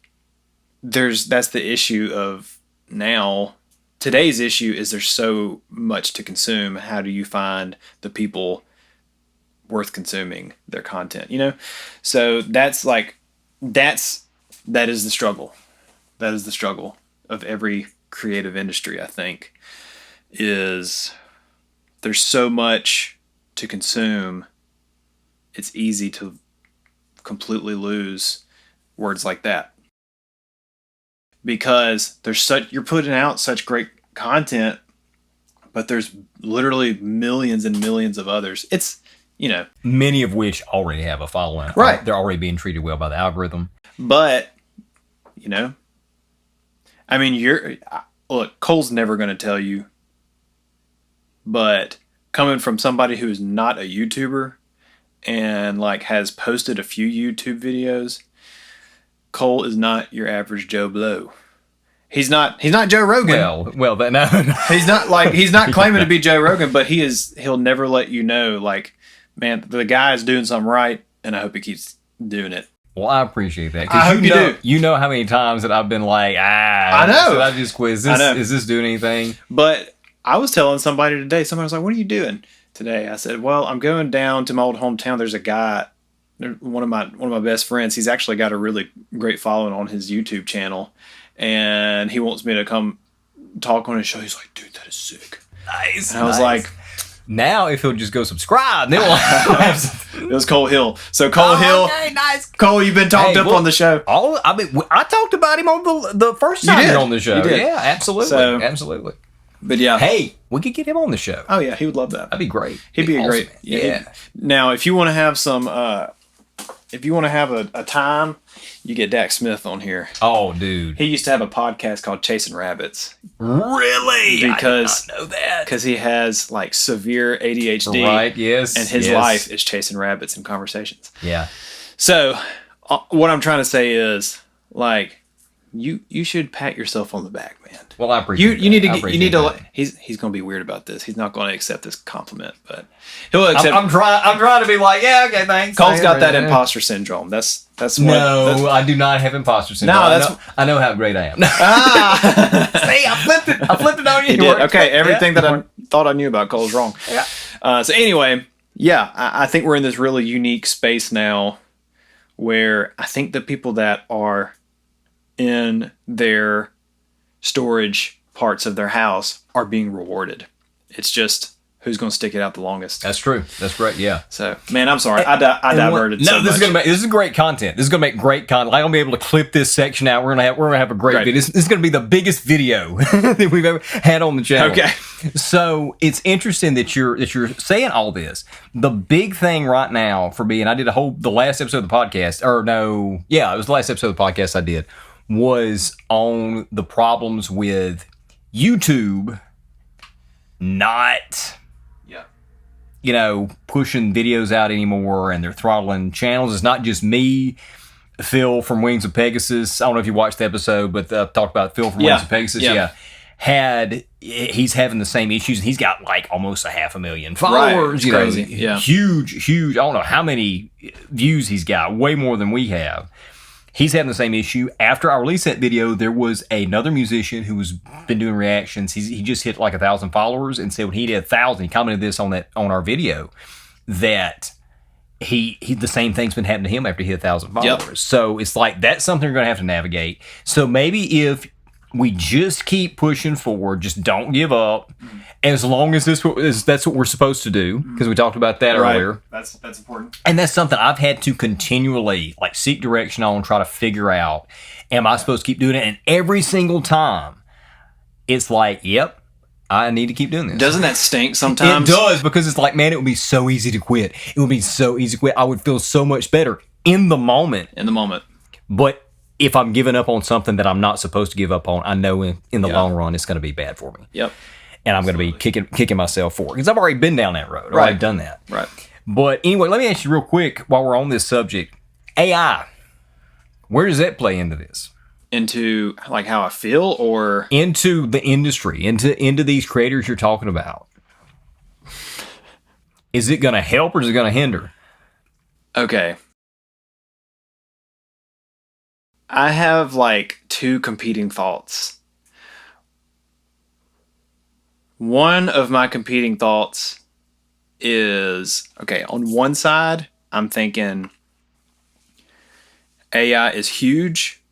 that's the issue of now. Today's issue is there's so much to consume. How do you find the people worth consuming their content? So that is the struggle. That is the struggle of every creative industry, I think, is there's so much to consume. It's easy to completely lose words like that. Because you're putting out such great content, but there's literally millions and millions of others. It's, many of which already have a following. Right. They're already being treated well by the algorithm. But, I mean, look, Cole's never going to tell you, but coming from somebody who is not a YouTuber and like has posted a few YouTube videos, Cole is not your average Joe Blow. He's not Joe Rogan. Well, no. He's not claiming to be Joe Rogan, but he'll never let you know, like, man, the guy is doing something right, and I hope he keeps doing it. Well, I appreciate that. I hope you do. You know how many times that I've been like, I know. Should I just quit? Is this doing anything? But I was telling somebody today, somebody was like, what are you doing today? I said, well, I'm going down to my old hometown. There's a guy, one of my best friends. He's actually got a really great following on his YouTube channel, and he wants me to come talk on his show. He's like, dude, that is sick. Nice. And I was like, now if he'll just go subscribe, then we'll have something. It was Cole Hill. So Cole Hill, okay, nice. Cole, you've been talked up on the show. I talked about him on the first time you're on the show. You did. Yeah, absolutely, absolutely. But yeah, hey, we could get him on the show. Oh yeah, he would love that. That'd be great. He'd be awesome. great. Yeah. Now, if you want to have some, if you want to have a time, you get Dak Smith on here. Oh, dude, he used to have a podcast called Chasing Rabbits. Really? Because I did not know that. Because he has like severe ADHD. Right. Yes. And his life is chasing rabbits and conversations. Yeah. So, what I'm trying to say is, like, you should pat yourself on the back, man. Well, I appreciate you need to he's going to be weird about this. He's not going to accept this compliment, but he'll accept. I'm trying to be like, yeah, okay, thanks. Cole's got that imposter syndrome. That's no, I do not have imposter syndrome. No, I know how great I am. See, I flipped it on you. You did. Okay, everything that I thought I knew about Cole's wrong. Yeah. So anyway, Yeah, I think we're in this really unique space now where I think the people that are in their storage parts of their house are being rewarded. It's just who's going to stick it out the longest. That's true. That's right. Yeah. So, man, I'm sorry. I diverted so this much. This is great content. This is gonna make great content. I'm gonna be able to clip this section out. We're gonna have a great video. This is gonna be the biggest video that we've ever had on the channel. Okay. So it's interesting that you're saying all this. The big thing right now for me, and I did the last episode of the podcast, it was the last episode of the podcast I did, was on the problems with YouTube not pushing videos out anymore, and they're throttling channels. It's not just me. Phil from Wings of Pegasus, I don't know if you watched the episode, but talked about Phil from Wings of Pegasus. He's having the same issues. He's got like almost 500,000 followers. Right. Crazy. Huge. I don't know how many views he's got. Way more than we have. He's having the same issue. After I released that video, there was another musician who was been doing reactions. He just hit like 1,000 followers, and said when he did 1,000, he commented this on our video, that he the same thing's been happening to him after he hit 1,000 followers. Yep. So it's like that's something we're gonna have to navigate. So maybe if we just keep pushing forward, just don't give up, as long as that's what we're supposed to do, because we talked about that earlier. That's important. And that's something I've had to continually seek direction on, try to figure out, am I supposed to keep doing it? And every single time it's like, yep, I need to keep doing this. Doesn't that stink sometimes? It does, because it's like, man, it would be so easy to quit. It would be so easy to quit. I would feel so much better in the moment. But if I'm giving up on something that I'm not supposed to give up on, I know in the long run it's going to be bad for me. Yep. And I'm going to be kicking myself for it, because I've already been down that road. I've already done that. Right. But anyway, let me ask you real quick while we're on this subject. AI, where does that play into this? Into like how I feel, or into the industry, into these creators you're talking about? Is it going to help or is it going to hinder? Okay. I have like two competing thoughts. One of my competing thoughts is, okay, on one side, I'm thinking AI is huge.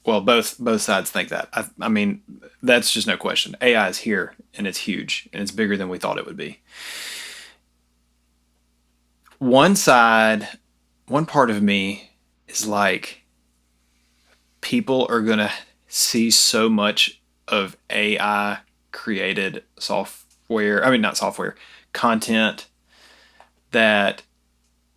Well, both sides think that. I mean, that's just no question. AI is here, and it's huge, and it's bigger than we thought it would be. One part of me is like, people are going to see so much of AI created content, that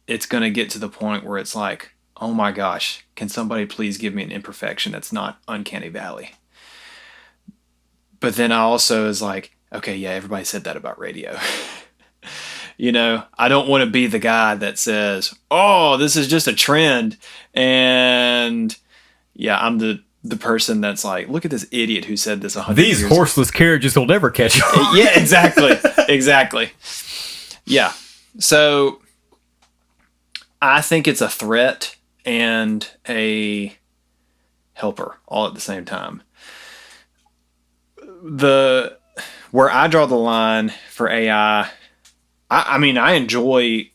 it's going to get to the point where it's like, oh my gosh, can somebody please give me an imperfection that's not Uncanny Valley? But then I also is like, okay, yeah, everybody said that about radio. I don't want to be the guy that says, oh, this is just a trend. And yeah, I'm the person that's like, look at this idiot who said this 100 years ago. These horseless carriages will never catch on. Yeah, exactly. Yeah. So I think it's a threat and a helper all at the same time. Where I draw the line for AI, I mean, I enjoy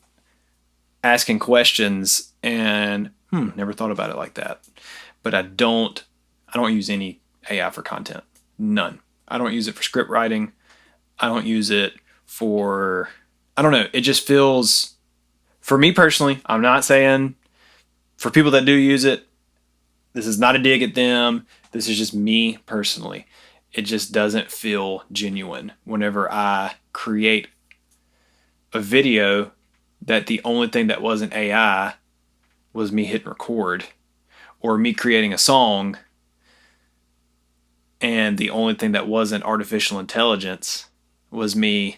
asking questions and never thought about it like that. But I don't use any AI for content. None. I don't use it for script writing. I don't use it for, I don't know. It just feels, for me personally, I'm not saying for people that do use it, this is not a dig at them. This is just me personally. It just doesn't feel genuine whenever I create a video that the only thing that wasn't AI was me hitting record, or me creating a song and the only thing that wasn't artificial intelligence was me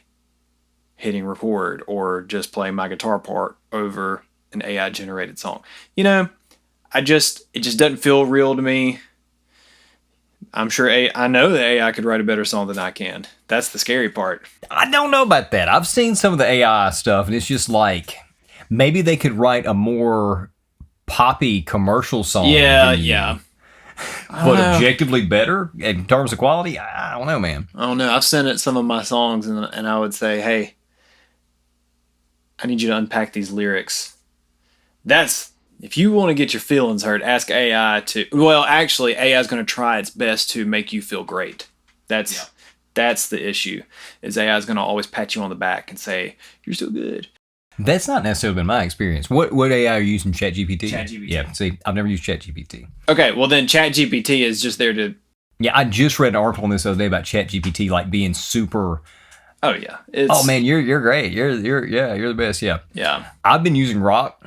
hitting record or just playing my guitar part over an AI generated song. It just doesn't feel real to me. I'm sure I know that AI could write a better song than I can. That's the scary part. I don't know about that. I've seen some of the AI stuff, and it's just like, maybe they could write a more poppy commercial song. Yeah. But objectively better in terms of quality? I don't know, man. I don't know. I've sent it some of my songs, and I would say, hey, I need you to unpack these lyrics. If you want to get your feelings hurt, ask AI to. Well, actually, AI is going to try its best to make you feel great. That's the issue. Is AI is going to always pat you on the back and say you're so good. That's not necessarily been my experience. What AI are you using? ChatGPT? ChatGPT. Yeah. See, I've never used ChatGPT. Okay, well then ChatGPT is just there to. Yeah, I just read an article on this the other day about ChatGPT like being super. Oh yeah. Oh man, you're great. You're the best. Yeah. Yeah. I've been using Rock.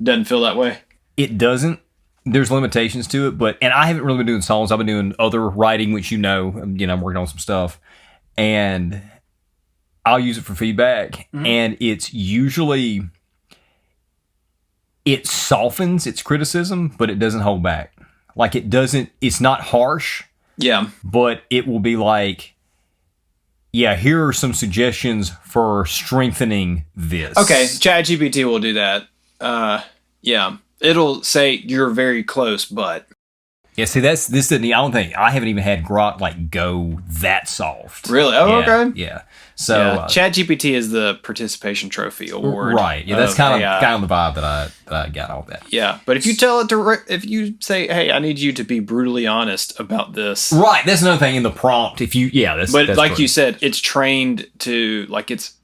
Doesn't feel that way. It doesn't. There's limitations to it, and I haven't really been doing songs. I've been doing other writing, which I'm working on some stuff, and I'll use it for feedback, and it's usually it softens its criticism, but it doesn't hold back. Like it's not harsh. Yeah. But it will be like, yeah, here are some suggestions for strengthening this. Okay, ChatGPT will do that. Yeah. It'll say you're very close, but. Yeah, see, this isn't. I don't think I haven't even had Grok like go that soft. Really? Oh, yeah, okay. Yeah. So ChatGPT is the participation trophy award. Right. Yeah, that's kind of the vibe that I got all that. Yeah, but if you tell it if you say, "Hey, I need you to be brutally honest about this," right? That's another thing in the prompt. That's like true. you said, it's trained to it's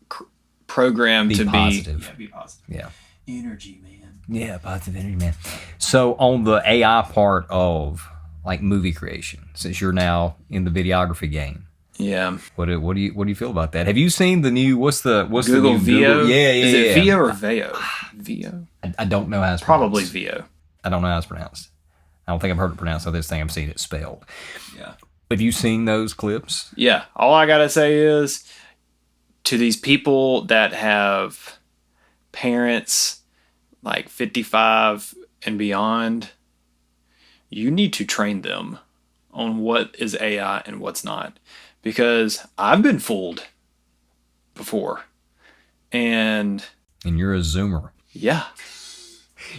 programmed to positive. be positive. Yeah. Energy, man. Yeah, positive energy, man. So on the AI part of like movie creation, since you're now in the videography game, yeah. What do you feel about that? Have you seen the new what's Google the new Veo? Google? Yeah. Is it Veo or Veo? Veo. I don't know how it's probably pronounced. Veo. I don't know how it's pronounced. I don't think I've heard it pronounced. So this thing I'm seeing it spelled. Yeah. Have you seen those clips? Yeah. All I gotta say is to these people that have parents like 55 and beyond, you need to train them on what is AI and what's not. Because I've been fooled before. And you're a Zoomer. Yeah.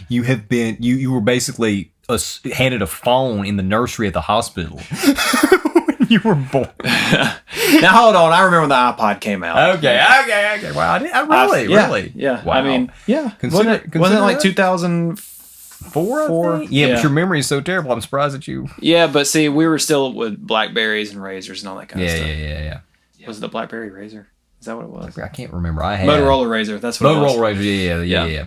You have been, you were basically handed a phone in the nursery at the hospital when you were born. Now, hold on. I remember when the iPod came out. Okay. Wow, really? Yeah. Wow. I mean, yeah. Consider wasn't it like that? 2004? Yeah, but your memory is so terrible. I'm surprised that you... Yeah, but see, we were still with Blackberries and Razors and all that kind of stuff. Yeah. Was it the Blackberry Razor? Is that what it was? I can't remember. I had... Motorola Razor. That's what it was. Motorola Razor, yeah.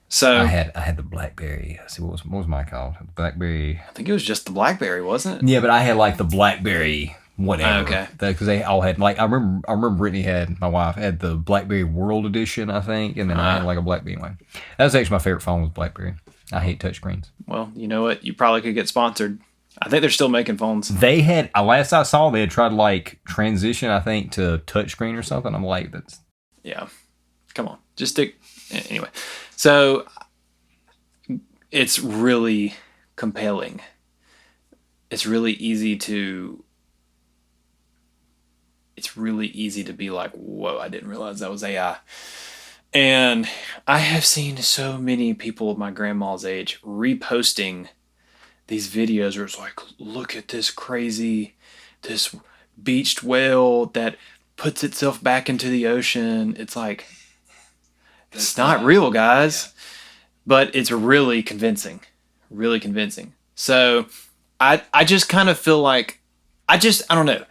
So I had the BlackBerry. Let's see, what was mine called? BlackBerry. I think it was just the BlackBerry, wasn't it? Yeah, but I had like the BlackBerry whatever. Okay. Because they all had like I remember Brittany my wife had the BlackBerry World Edition, I think, and then I had like a BlackBerry one. That was actually my favorite phone was BlackBerry. I hate touchscreens. Well, you know what? You probably could get sponsored. I think they're still making phones. They had last I saw they had tried to like transition, I think, to touchscreen or something. I'm like, that's Come on, just stick. Anyway, so it's really compelling. It's really easy to be like, whoa, I didn't realize that was AI. And I have seen so many people of my grandma's age reposting these videos where it's like, look at this beached whale that puts itself back into the ocean. It's like, it's not real, guys. But it's really convincing. Really convincing. So I just kind of feel like, I don't know.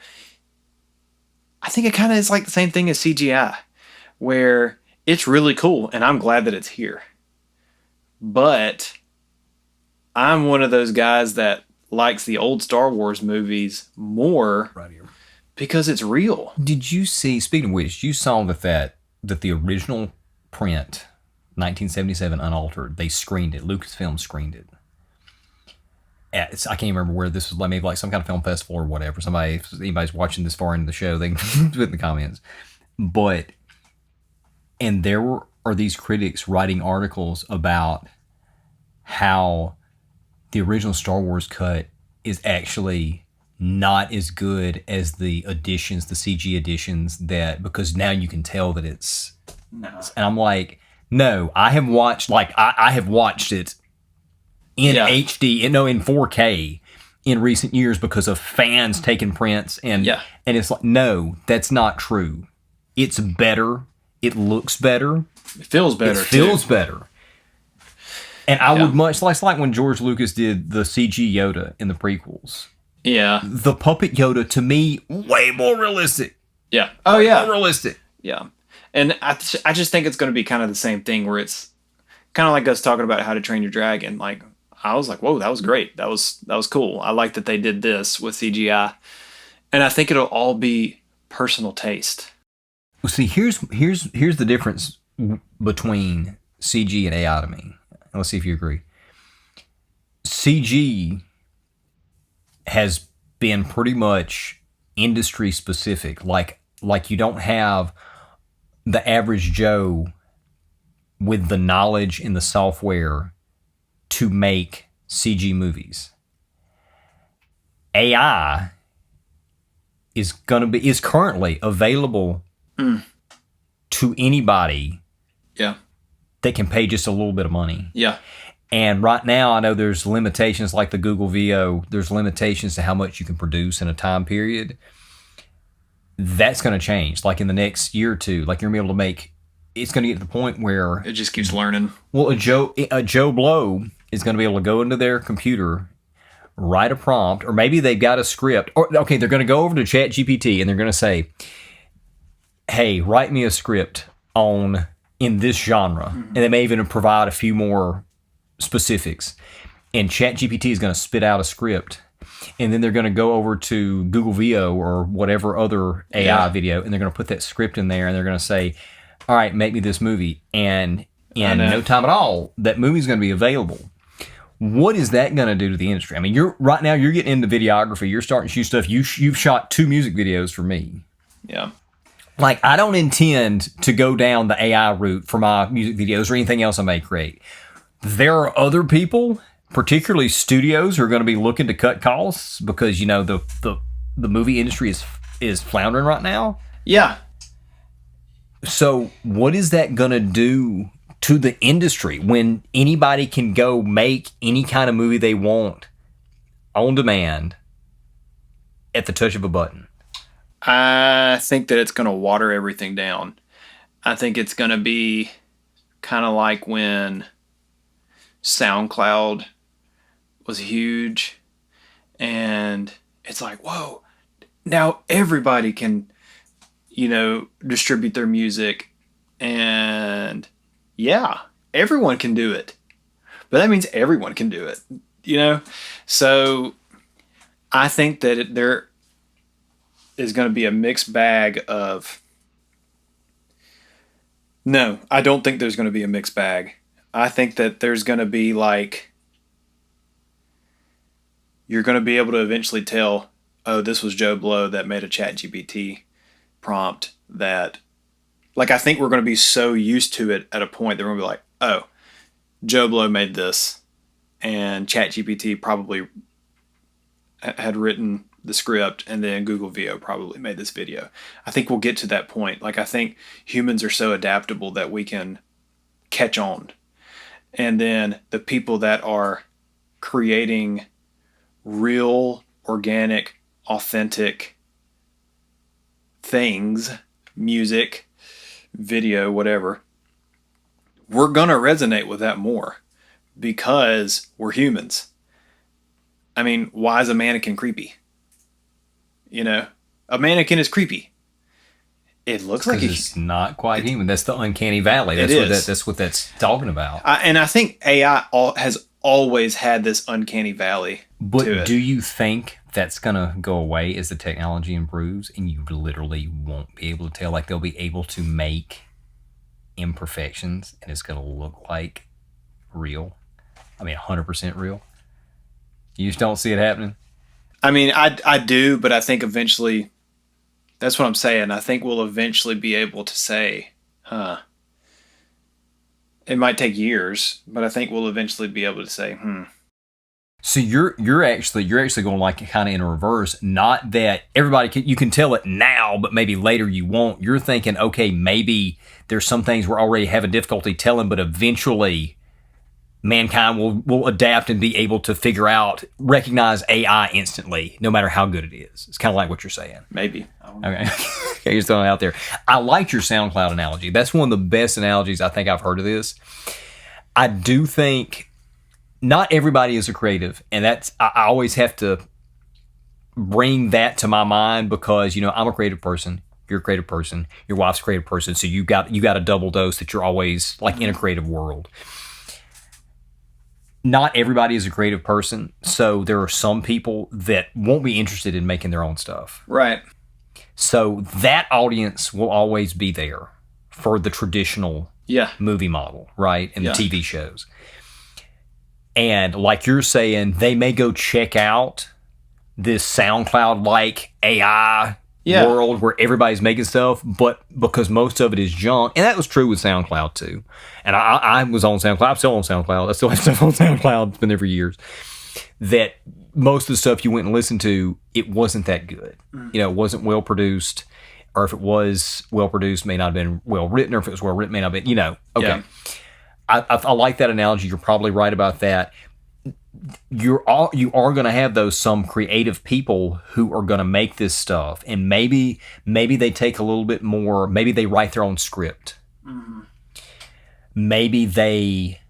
I think it kind of is like the same thing as CGI, where it's really cool, and I'm glad that it's here. But I'm one of those guys that likes the old Star Wars movies more because it's real. Did you see, speaking of which, you saw that the original print, 1977 unaltered, they screened it. Lucasfilm screened it. I can't remember where this was, maybe like some kind of film festival or whatever. If anybody's watching this far into the show, they can put in the comments. And there are these critics writing articles about how the original Star Wars cut is actually not as good as the additions, the CG additions, because now you can tell that it's... No. And I'm like, no, I have watched it in HD, in 4K in recent years because of fans taking prints. And it's like, no, that's not true. It's better It looks better. It feels better. It feels better. And I would much like when George Lucas did the CG Yoda in the prequels. Yeah. The puppet Yoda, to me, way more realistic. Yeah. Oh, yeah. More realistic. Yeah. And I just think it's going to be kind of the same thing where it's kind of like us talking about How to Train Your Dragon. Like, I was like, whoa, that was great. That was cool. I like that they did this with CGI. And I think it'll all be personal taste. Well, see, here's the difference between CG and AI to me. Let's see if you agree. CG has been pretty much industry specific. Like you don't have the average Joe with the knowledge in the software to make CG movies. AI is currently available to anybody that can pay just a little bit of money. Yeah. And right now, I know there's limitations like the Google VO. There's limitations to how much you can produce in a time period. That's going to change. Like in the next year or two, like you're going to be able to make. It's going to get to the point where it just keeps learning. Well, a Joe Blow is going to be able to go into their computer, write a prompt, or maybe they've got a script. Or okay, they're going to go over to ChatGPT and they're going to say, "Hey, write me a script in this genre," and they may even provide a few more specifics. And ChatGPT is going to spit out a script, and then they're going to go over to Google VO or whatever other AI video, and they're going to put that script in there, and they're going to say, "All right, make me this movie." And in no time at all, that movie's going to be available. What is that going to do to the industry? I mean, you're getting into videography. You're starting to shoot stuff. You've shot 2 music videos for me. Yeah. Like, I don't intend to go down the AI route for my music videos or anything else I may create. There are other people, particularly studios, who are going to be looking to cut costs because, you know, the movie industry is floundering right now. Yeah. So what is that going to do to the industry when anybody can go make any kind of movie they want on demand at the touch of a button? I think that it's going to water everything down. I think it's going to be kind of like when SoundCloud was huge and it's like, whoa, now everybody can, you know, distribute their music, and yeah, everyone can do it. But that means everyone can do it, you know? So I think that there is going to be a mixed bag of... No, I don't think there's going to be a mixed bag. I think that there's going to be like... You're going to be able to eventually tell, oh, this was Joe Blow that made a ChatGPT prompt that... Like, I think we're going to be so used to it at a point that we're going to be like, oh, Joe Blow made this, and ChatGPT probably had written the script, and then Google VO probably made this video. I think we'll get to that point. Like, I think humans are so adaptable that we can catch on. And then the people that are creating real, organic, authentic things, music, video, whatever, we're going to resonate with that more because we're humans. I mean, why is a mannequin creepy? You know, a mannequin is creepy. It looks like it's not quite human. That's the uncanny valley. That's what that's talking about. And I think AI has always had this uncanny valley. But do you think that's going to go away as the technology improves and you literally won't be able to tell? Like, they'll be able to make imperfections and it's going to look like real. I mean, 100% real. You just don't see it happening? I mean, I do, but I think eventually, that's what I'm saying. I think we'll eventually be able to say, it might take years, but I think we'll eventually be able to say, So you're actually going like kind of in a reverse. Not that you can tell it now, but maybe later you won't. You're thinking, okay, maybe there's some things we're already having difficulty telling, but eventually mankind will adapt and be able to recognize AI instantly, no matter how good it is. It's kind of like what you're saying. Maybe. Okay. Okay, just throwing it out there. I liked your SoundCloud analogy. That's one of the best analogies I think I've heard of this. I do think not everybody is a creative, and that's I always have to bring that to my mind because, you know, I'm a creative person. You're a creative person. Your wife's a creative person. So you got a double dose that you're always like in a creative world. Not everybody is a creative person. So there are some people that won't be interested in making their own stuff. Right. So that audience will always be there for the traditional movie model, right? And the TV shows. And like you're saying, they may go check out this SoundCloud-like AI world where everybody's making stuff, but because most of it is junk, and that was true with SoundCloud too. And I was on SoundCloud. I'm still on SoundCloud. I still have stuff on SoundCloud. It's been there for years. That most of the stuff you went and listened to, it wasn't that good. You know, it wasn't well produced, or if it was well produced, may not have been well written, or if it was well written, may not have been, you know. Okay. Yeah. I like that analogy. You're probably right about that. You are going to have those some creative people who are going to make this stuff, and maybe they take a little bit more. Maybe they write their own script. Mm-hmm. Maybe they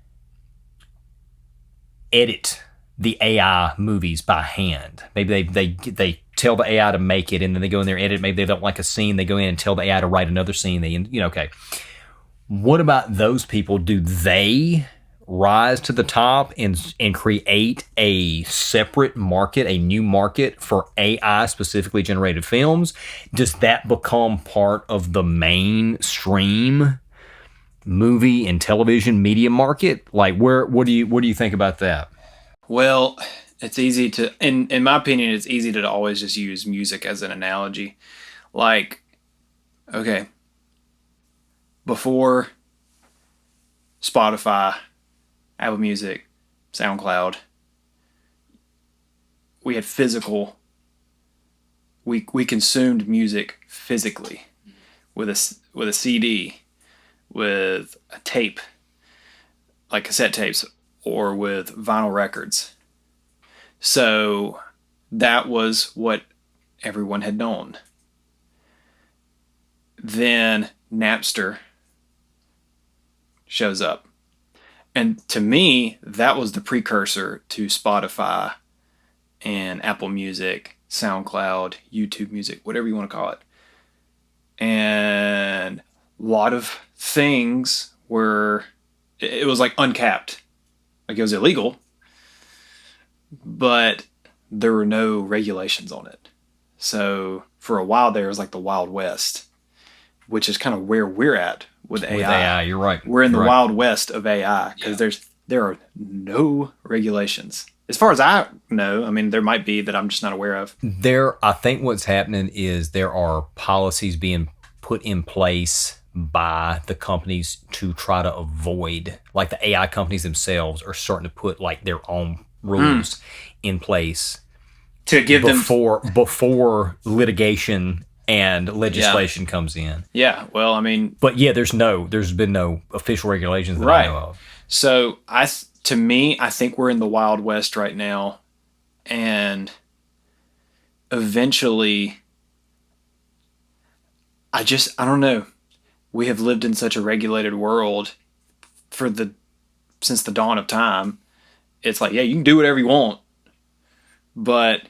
edit the AI movies by hand. Maybe they tell the AI to make it, and then they go in there and edit. Maybe they don't like a scene, they go in and tell the AI to write another scene. Okay. What about those people? Do they rise to the top and create a separate market, a new market for AI specifically generated films? Does that become part of the mainstream movie and television media market? Like, what do you think about that? Well, it's easy to, in my opinion, it's easy to always just use music as an analogy. Like, okay, before Spotify, Apple Music, SoundCloud, we had physical, we consumed music physically with a CD, with a tape, like cassette tapes, or with vinyl records. So that was what everyone had known. Then Napster shows up. And to me, that was the precursor to Spotify and Apple Music, SoundCloud, YouTube Music, whatever you want to call it. And a lot of things it was like uncapped. Like it was illegal, but there were no regulations on it. So for a while there, it was like the Wild West, which is kind of where we're at with AI. With AI, you're right. We're in the Wild West of AI because there are no regulations. As far as I know, I mean, there might be that I'm just not aware of. I think what's happening is there are policies being put in place by the companies to try to avoid, like the AI companies themselves are starting to put like their own rules in place to give before litigation and legislation comes in. Yeah, well, I mean, but yeah, there's been no official regulations that I know of. So to me, I think we're in the Wild West right now, and eventually, I don't know. We have lived in such a regulated world since the dawn of time. It's like, yeah, you can do whatever you want, but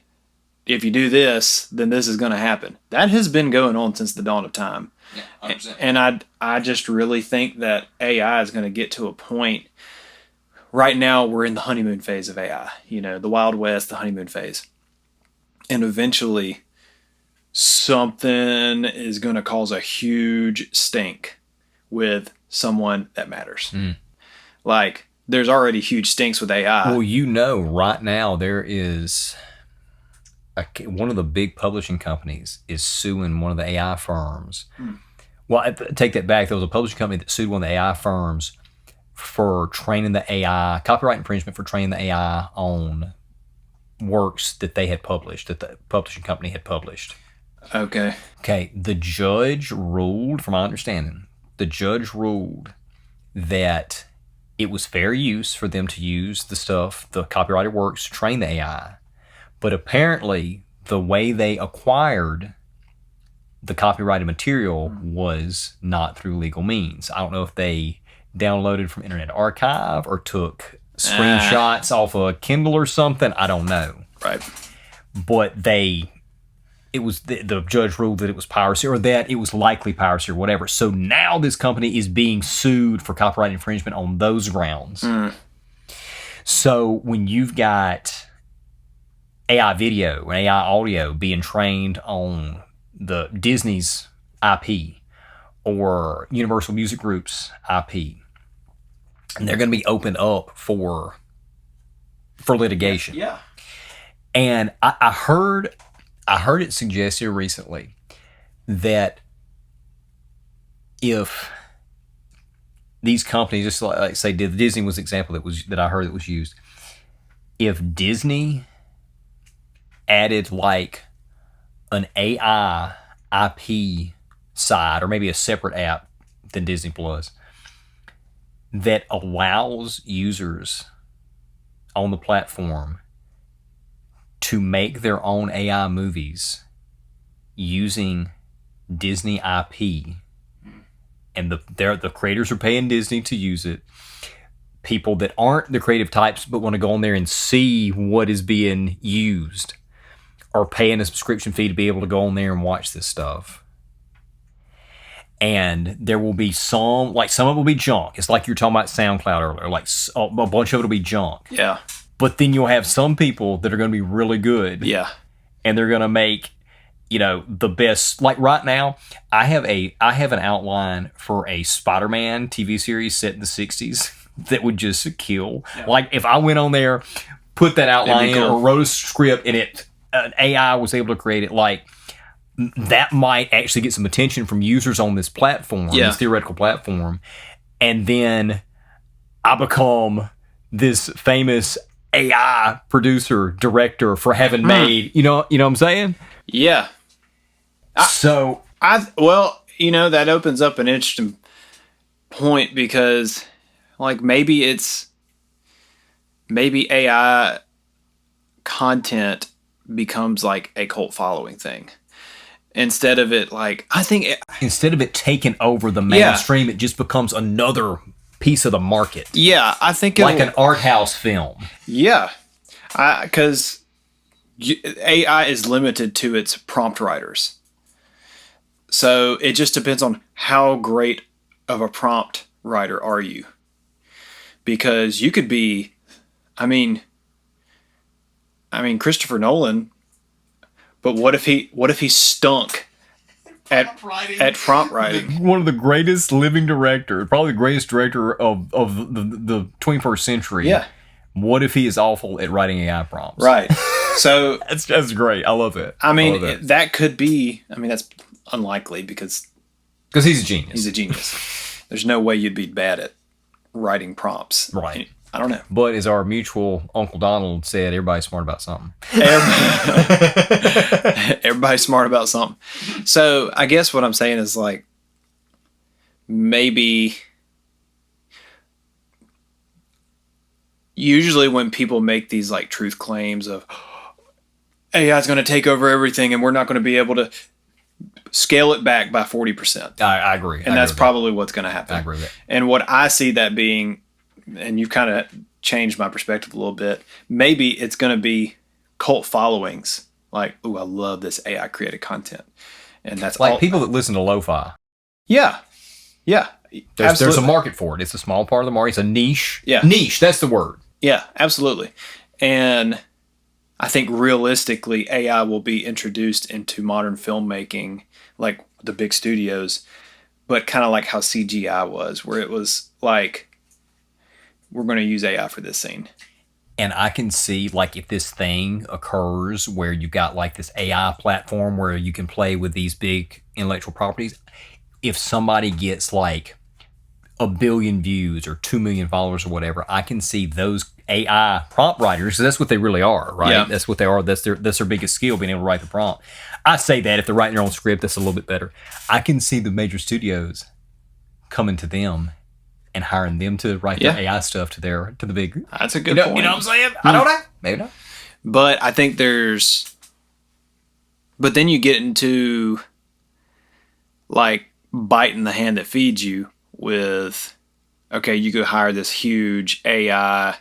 if you do this, then this is going to happen. That has been going on since the dawn of time. Yeah, 100%. And I just really think that AI is going to get to a point. Right now, we're in the honeymoon phase of AI. You know, the Wild West, the honeymoon phase. And eventually, something is going to cause a huge stink with someone that matters. Like, there's already huge stinks with AI. Well, you know, right now there is one of the big publishing companies is suing one of the AI firms. Well, I take that back. There was a publishing company that sued one of the AI firms for training the AI, copyright infringement for training the AI on works that they had published, that the publishing company had published. Okay. The judge ruled, from my understanding, that it was fair use for them to use the copyrighted works to train the AI. But apparently, the way they acquired the copyrighted material was not through legal means. I don't know if they downloaded from Internet Archive or took screenshots off a Kindle or something. I don't know. Right. But the judge ruled that it was piracy, or that it was likely piracy, or whatever. So now this company is being sued for copyright infringement on those grounds. So when you've got AI video and AI audio being trained on the Disney's IP or Universal Music Group's IP, and they're going to be opened up for litigation. Yeah. And I heard it suggested recently that if these companies, just like say Disney was the example that I heard that was used, if Disney added like an AI IP side, or maybe a separate app than Disney Plus, that allows users on the platform to make their own AI movies using Disney IP, and the creators are paying Disney to use it. People that aren't the creative types but want to go on there and see what is being used are paying a subscription fee to be able to go on there and watch this stuff. And there will be some of it will be junk. It's like you're talking about SoundCloud earlier. Like a bunch of it will be junk. Yeah. But then you'll have some people that are going to be really good. Yeah. And they're going to make, the best. Like right now, I have an outline for a Spider-Man TV series set in the 60s that would just kill. Yeah. Like if I went on there, put that outline in, or wrote a script, and an AI was able to create it, like that might actually get some attention from users on this platform, this theoretical platform. And then I become this famous AI producer, director for having made, you know what I'm saying? Yeah. That opens up an interesting point, because like maybe AI content becomes like a cult following thing. Instead of it taking over the mainstream, it just becomes another piece of the market. Yeah, I think like an art house film. Yeah, because AI is limited to its prompt writers. So it just depends on how great of a prompt writer are you. Because you could be, Christopher Nolan, but what if he stunk at prompt writing? One of the greatest living directors, probably the greatest director of the 21st century. Yeah. What if he is awful at writing AI prompts? Right. So that's great. I love it. That could be. That's unlikely because he's a genius. He's a genius. There's no way you'd be bad at writing prompts. Right. I don't know. But as our mutual Uncle Donald said, everybody's smart about something. Everybody's smart about something. So I guess what I'm saying is like maybe usually when people make these like truth claims of AI is going to take over everything and we're not going to be able to scale it back by 40%. I agree. And that's probably what's going to happen. I agree with that. And what I see that being, and you've kind of changed my perspective a little bit, maybe it's going to be cult followings. Like, ooh, I love this AI created content. And that's like people that listen to lo-fi. Yeah. Yeah. There's a market for it. It's a small part of the market. It's a niche. Yeah. Niche, that's the word. Yeah, absolutely. And I think realistically, AI will be introduced into modern filmmaking, like the big studios, but kind of like how CGI was, where it was like, we're going to use AI for this scene. And I can see, like, if this thing occurs where you got like this AI platform where you can play with these big intellectual properties, if somebody gets like 1 billion views or 2 million followers or whatever, I can see those AI prompt writers, because that's what they really are, right? Yeah. That's what they are. That's their biggest skill, being able to write the prompt. I say that if they're writing their own script, that's a little bit better. I can see the major studios coming to them and hiring them to write their AI stuff to the big. That's a good point. You know what I'm saying? I don't know. Maybe not. But I think but then you get into like biting the hand that feeds you with, okay, you go hire this huge AI,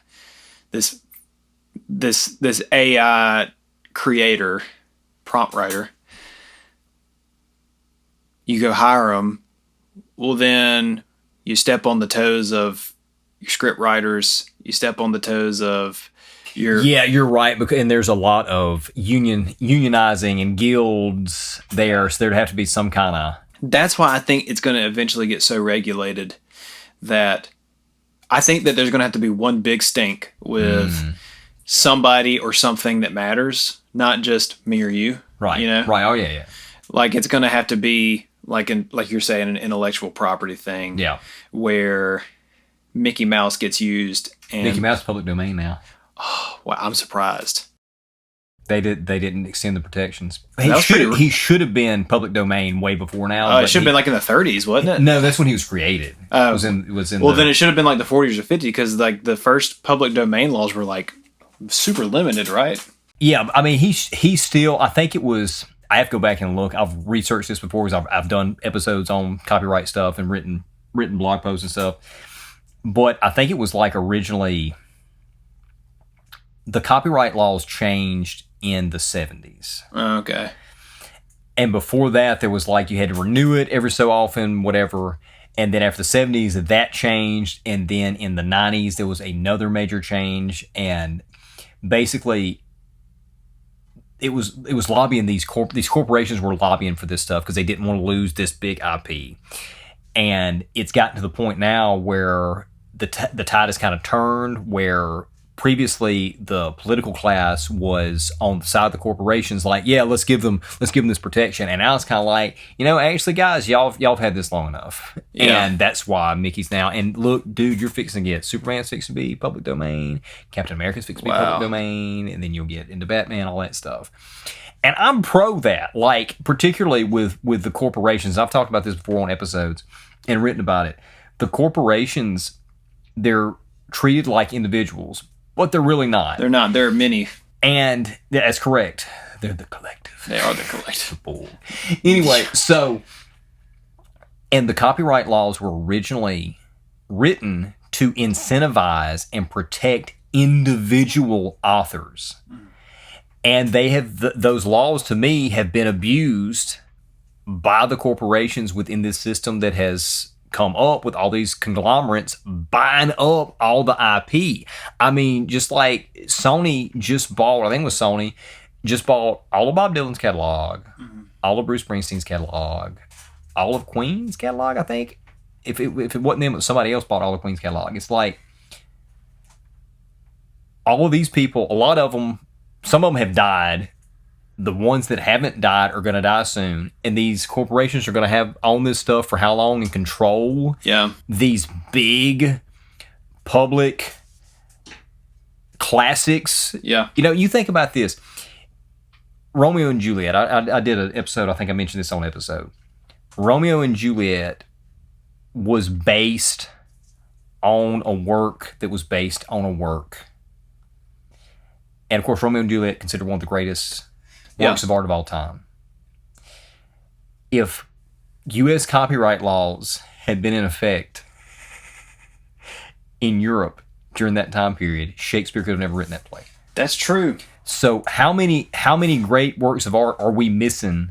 this AI creator, prompt writer. You go hire them. Well, then you step on the toes of your script writers. You step on the toes of your... Yeah, you're right. And there's a lot of unionizing and guilds there. So there'd have to be some kind of... That's why I think it's going to eventually get so regulated that I think that there's going to have to be one big stink with somebody or something that matters, not just me or you. Right. You know? Right. Oh, yeah. Like it's going to have to be like you're saying, an intellectual property thing. Yeah. Where Mickey Mouse gets used. And Mickey Mouse is public domain now. Oh, wow, I'm surprised. They didn't extend the protections. He He should have been public domain way before now. It should have been like in the 30s, wasn't it? No, that's when he was created. Oh. It was in. Well, then it should have been like the 40s or 50s because like the first public domain laws were like super limited, right? Yeah, I mean, he still. I think it was. I have to go back and look. I've researched this before because I've done episodes on copyright stuff and written blog posts and stuff. But I think it was like originally the copyright laws changed in the 70s. Okay. And before that, there was like you had to renew it every so often, whatever. And then after the 70s, that changed. And then in the 90s, there was another major change. And basically, it was lobbying these corporations were lobbying for this stuff because they didn't want to lose this big IP. And it's gotten to the point now where the tide has kind of turned, where previously the political class was on the side of the corporations, like, yeah, let's give them this protection. And now it's kind of like, actually, guys, y'all have had this long enough. Yeah. And that's why Mickey's now. And look, dude, you're fixing to get Superman's fixing to be public domain, Captain America's fixing to be public domain, and then you'll get into Batman, all that stuff. And I'm pro that, like, particularly with the corporations. I've talked about this before on episodes and written about it. The corporations, they're treated like individuals, but they're really not. They're not. There are many. And that's correct. They're the collective. They are the collective. Anyway, and the copyright laws were originally written to incentivize and protect individual authors. And they have those laws, to me, have been abused by the corporations within this system that has come up with all these conglomerates buying up all the IP. I mean, just like Sony just bought, I think it was Sony, just bought all of Bob Dylan's catalog, all of Bruce Springsteen's catalog, all of Queen's catalog, I think. If it wasn't them, somebody else bought all of Queen's catalog. It's like all of these people, a lot of them, some of them have died. The ones that haven't died are going to die soon. And these corporations are going to have own this stuff for how long and control these big public classics. Yeah. You think about this. Romeo and Juliet. I did an episode. I think I mentioned this on an episode. Romeo and Juliet was based on a work that was based on a work. And, of course, Romeo and Juliet considered one of the greatest works of art of all time. If U.S. copyright laws had been in effect in Europe during that time period, Shakespeare could have never written that play. That's true. So how many great works of art are we missing?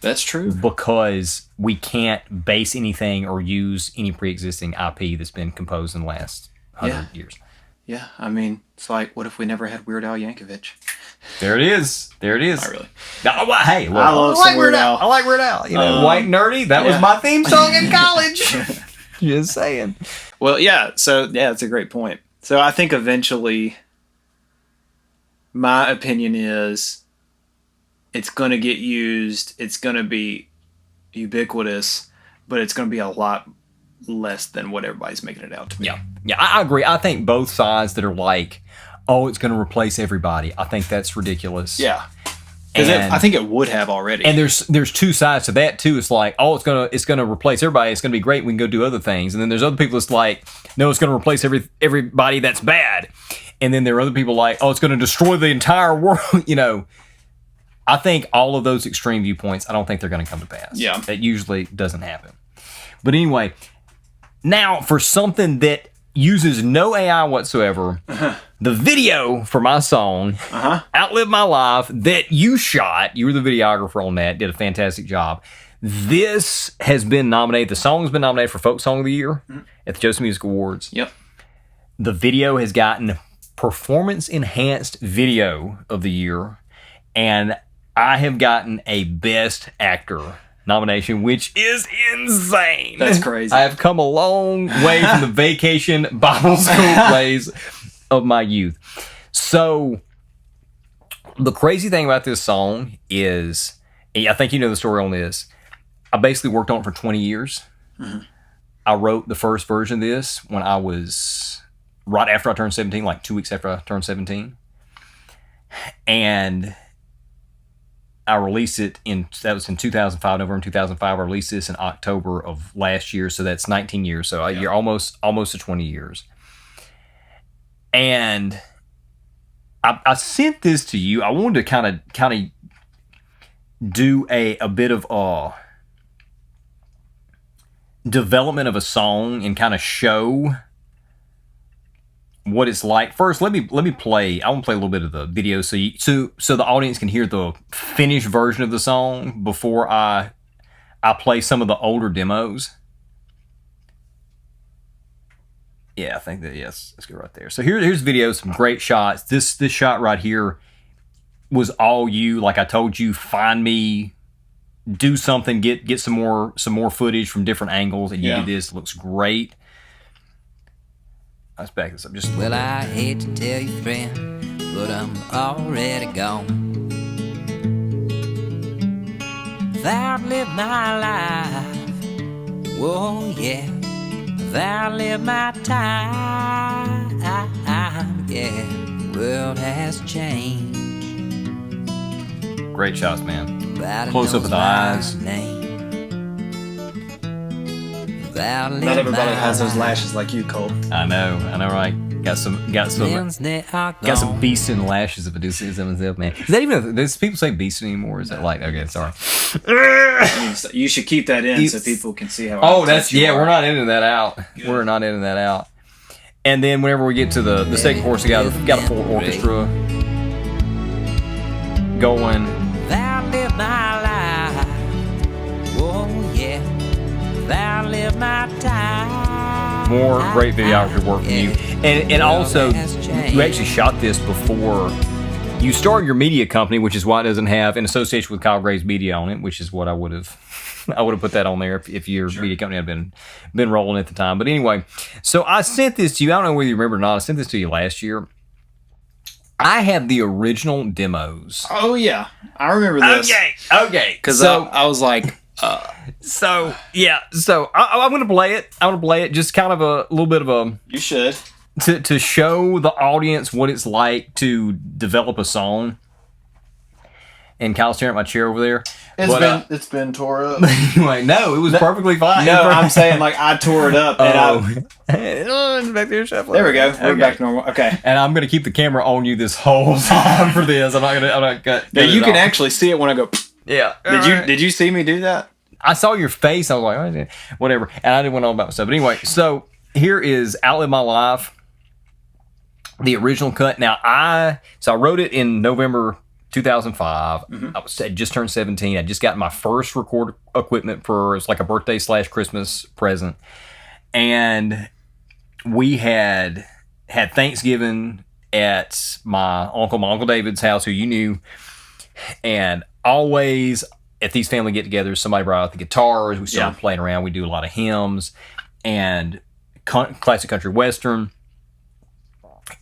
That's true. Because we can't base anything or use any pre-existing IP that's been composed in the last 100 years. Yeah, I mean, it's like, what if we never had Weird Al Yankovic? There it is. Not really. No, hey, look, I love some Weird Al. I like Weird Al. White nerdy. That was my theme song in college. Just saying. Well, yeah. So, that's a great point. So, I think eventually, my opinion is, it's going to get used. It's going to be ubiquitous, but it's going to be a lot less than what everybody's making it out to be. Yeah, I agree. I think both sides that are like, oh, it's going to replace everybody. I think that's ridiculous. Yeah. Because I think it would have already. And there's two sides to that too. It's like, oh, it's gonna replace everybody. It's gonna be great. We can go do other things. And then there's other people that's like, no, it's gonna replace everybody that's bad. And then there are other people like, oh, it's gonna destroy the entire world. I think all of those extreme viewpoints, I don't think they're going to come to pass. Yeah. That usually doesn't happen. But anyway, now for something that uses no AI whatsoever, the video for my song, Outlive My Life, that you shot, you were the videographer on that, did a fantastic job. This has been nominated, the song has been nominated for Folk Song of the Year at the Joseph Music Awards. Yep. The video has gotten Performance Enhanced Video of the Year, and I have gotten a Best Actor nomination, which is insane. That's crazy. I have come a long way from the vacation Bible school plays of my youth. So, the crazy thing about this song is, I think you know the story on this. I basically worked on it for 20 years. I wrote the first version of this when I was right after I turned 17, like 2 weeks after I turned 17. And I released it that was in 2005, November 2005. I released this in October of last year. So that's 19 years. So you're almost to 20 years. And I sent this to you. I wanted to kind of do a bit of development of a song and kind of show what it's like. First, let me play. I want to play a little bit of the video so the audience can hear the finished version of the song before I play some of the older demos. Yeah, I think that, yes, let's go right there. So here's video, some great shots. This shot right here was all you. Like I told you, find me, do something, get some more footage from different angles, and you did this. It looks great. Let's back this up just a little bit. Well, I hate to tell you, friend, but I'm already gone. I've lived my life. Whoa, yeah. I've lived my time. Yeah, the world has changed. Great shots, man. But Close up of the eyes. Not everybody has those lashes like you, Cole. I know, right? Got some beast in lashes if I do see some myself, man. Is that even? Does people say beast anymore? Is that like? Okay, sorry. You should keep that in so people can see how. Oh, that's we're not editing that out. Good. We're not editing that out. And then whenever we get to the second chorus, we got a full orchestra going. Thou live my life. Oh yeah. Thou live my time. More great videography work from you. And also, you actually shot this before you started your media company, which is why it doesn't have an association with Kyle Graves Media on it, which is what I would have put that on there if your media company had been rolling at the time. But anyway, so I sent this to you. I don't know whether you remember or not. I sent this to you last year. I have the original demos. Oh yeah, I remember this. Okay. Because I was like. So I'm gonna play it. I'm gonna play it. Just kind of a little bit of a. You should. To show the audience what it's like to develop a song. And Kyle's staring at my chair over there. It's been tore up. Anyway, no, it was perfectly fine. No, I'm saying like I tore it up. And it's back there shuffling. There we go. We're back to normal. Okay. And I'm gonna keep the camera on you this whole time for this. I'm not gonna. Now you can actually see it when I go. Yeah. Did you see me do that? I saw your face. I was like, oh, whatever. And I didn't want to know about myself. But anyway, so here is Outlive My Life, the original cut. Now, I wrote it in November 2005. I had just turned 17. I just got my first record equipment it's like a birthday / Christmas present. And we had Thanksgiving at my Uncle David's house, who you knew. And always at these family get-togethers, somebody brought out the guitars. We started playing around. We do a lot of hymns and classic country western.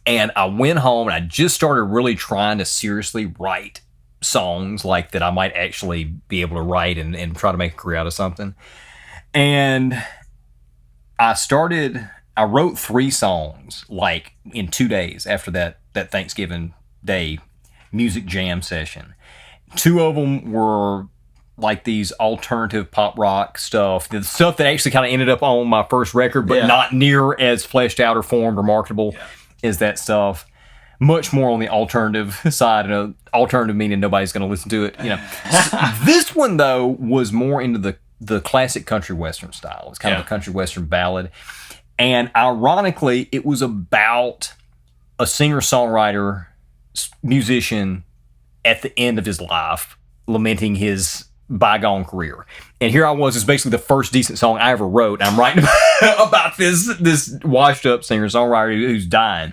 And I went home and I just started really trying to seriously write songs like that I might actually be able to write and try to make a career out of something. And I wrote 3 songs like in 2 days after that Thanksgiving Day music jam session. 2 of them were like these alternative pop rock stuff, the stuff that actually kind of ended up on my first record, but not near as fleshed out or formed or marketable as that stuff. much more on the alternative side. Alternative meaning nobody's going to listen to it. This one though was more into the classic country western style. It's kind of a country western ballad, and ironically, it was about a singer-songwriter musician at the end of his life, lamenting his bygone career. And here I was, it's basically the first decent song I ever wrote. I'm writing about this washed-up singer-songwriter who's dying.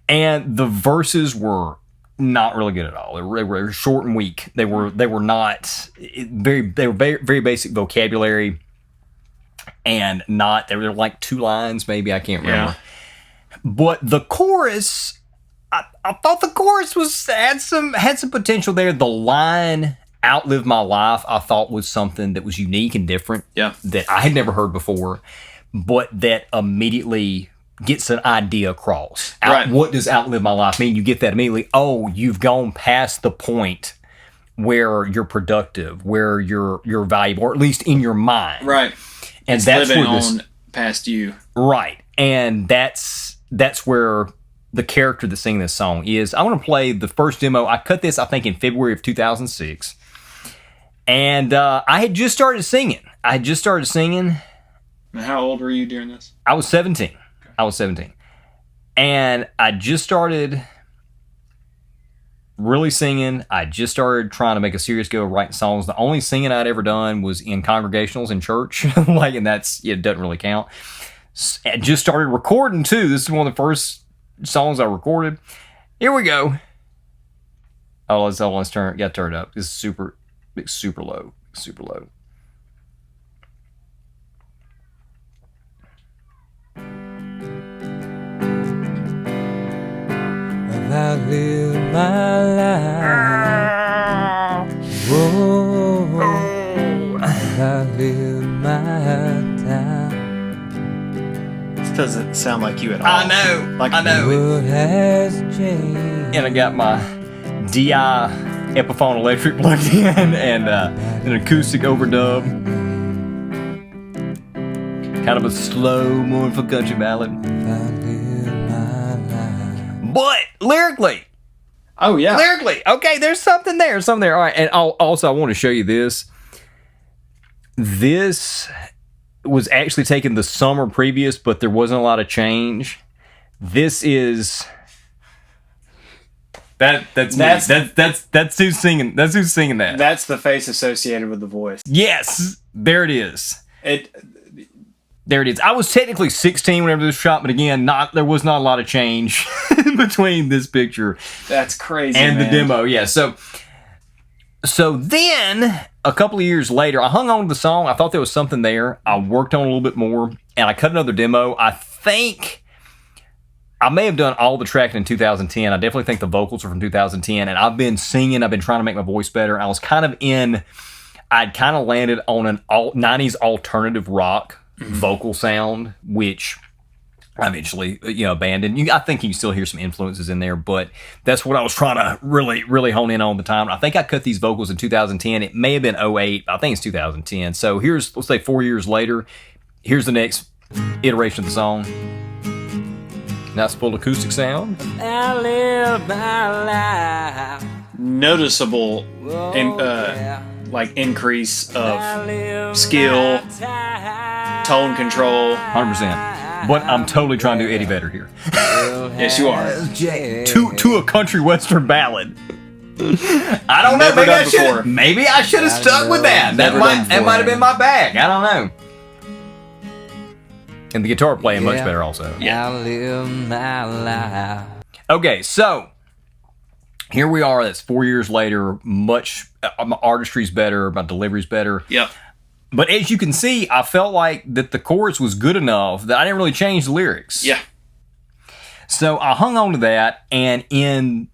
And the verses were not really good at all. They were short and weak. They were not very basic vocabulary, and they were like 2 lines maybe, I can't remember. Yeah. But the chorus, I thought the chorus had some potential there. The line "Outlive My Life" I thought was something that was unique and different. Yeah. That I had never heard before, but that immediately gets an idea across. Right. What does outlive my life mean? You get that immediately. Oh, you've gone past the point where you're productive, where you're valuable, or at least in your mind. Right. And it's that's living where on past you. Right. And that's where the character that's singing this song is. I want to play the first demo. I cut this, I think, in February of 2006. And I had just started singing. And how old were you during this? I was 17. And I just started really singing. I just started trying to make a serious go of writing songs. The only singing I'd ever done was in congregationals in church. And it doesn't really count. I just started recording too. This is one of the first songs I recorded. Here we go. Oh, let's turn it up. It's super low. I live my life. Whoa, I live my time. This doesn't sound like you at all. I know. What has changed? And I got my DI Epiphone electric plugged in and an acoustic overdub. Kind of a slow, mournful country ballad. But lyrically. Oh, yeah. Lyrically. Okay, there's something there. All right. And also, I want to show you this. This was actually taken the summer previous, but there wasn't a lot of change. This is... That's who's singing. That's who's singing that. That's the face associated with the voice. Yes, there it is. There it is. I was technically 16 whenever this was shot, but again, there was not a lot of change between this picture. That's crazy, and man. The demo. Yeah. So then a couple of years later, I hung on to the song. I thought there was something there. I worked on it a little bit more, and I cut another demo. I think I may have done all the tracking in 2010. I definitely think the vocals are from 2010. And I've been singing. I've been trying to make my voice better. I was I'd kind of landed on an 90s alternative rock vocal sound, which I eventually, abandoned. I think you can still hear some influences in there, but that's what I was trying to really, really hone in on at the time. I think I cut these vocals in 2010. It may have been 08. I think it's 2010. So let's say 4 years later, here's the next iteration of the song. Nice full acoustic sound. I live my life. Noticeable increase of skill, tone control. 100%. But I'm totally trying to do Eddie Vedder here. Yes, you are. To a country western ballad. I don't know. Maybe I should have stuck with that. That might have been my bag. I don't know. And the guitar playing much better also. Yeah. I live my life. Okay, so here we are. That's 4 years later. My artistry's better. My delivery's better. Yep. But as you can see, I felt like that the chorus was good enough that I didn't really change the lyrics. Yeah. So I hung on to that, and in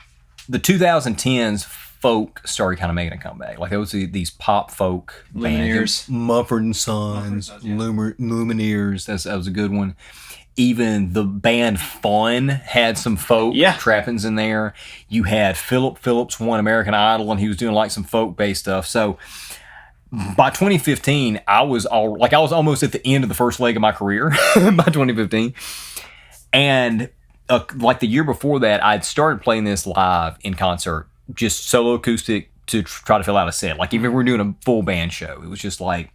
the 2010s, folk started kind of making a comeback. Like there was these pop folk Lumineers, Mumford & Sons, Lumineers. That was a good one. Even the band Fun had some folk trappings in there. You had Philip Phillips won American Idol, and he was doing like some folk-based stuff. So by 2015, I was almost at the end of the first leg of my career by 2015. And like the year before that, I'd started playing this live in concert, just solo acoustic to try to fill out a set. Like if we were doing a full band show, it was just like,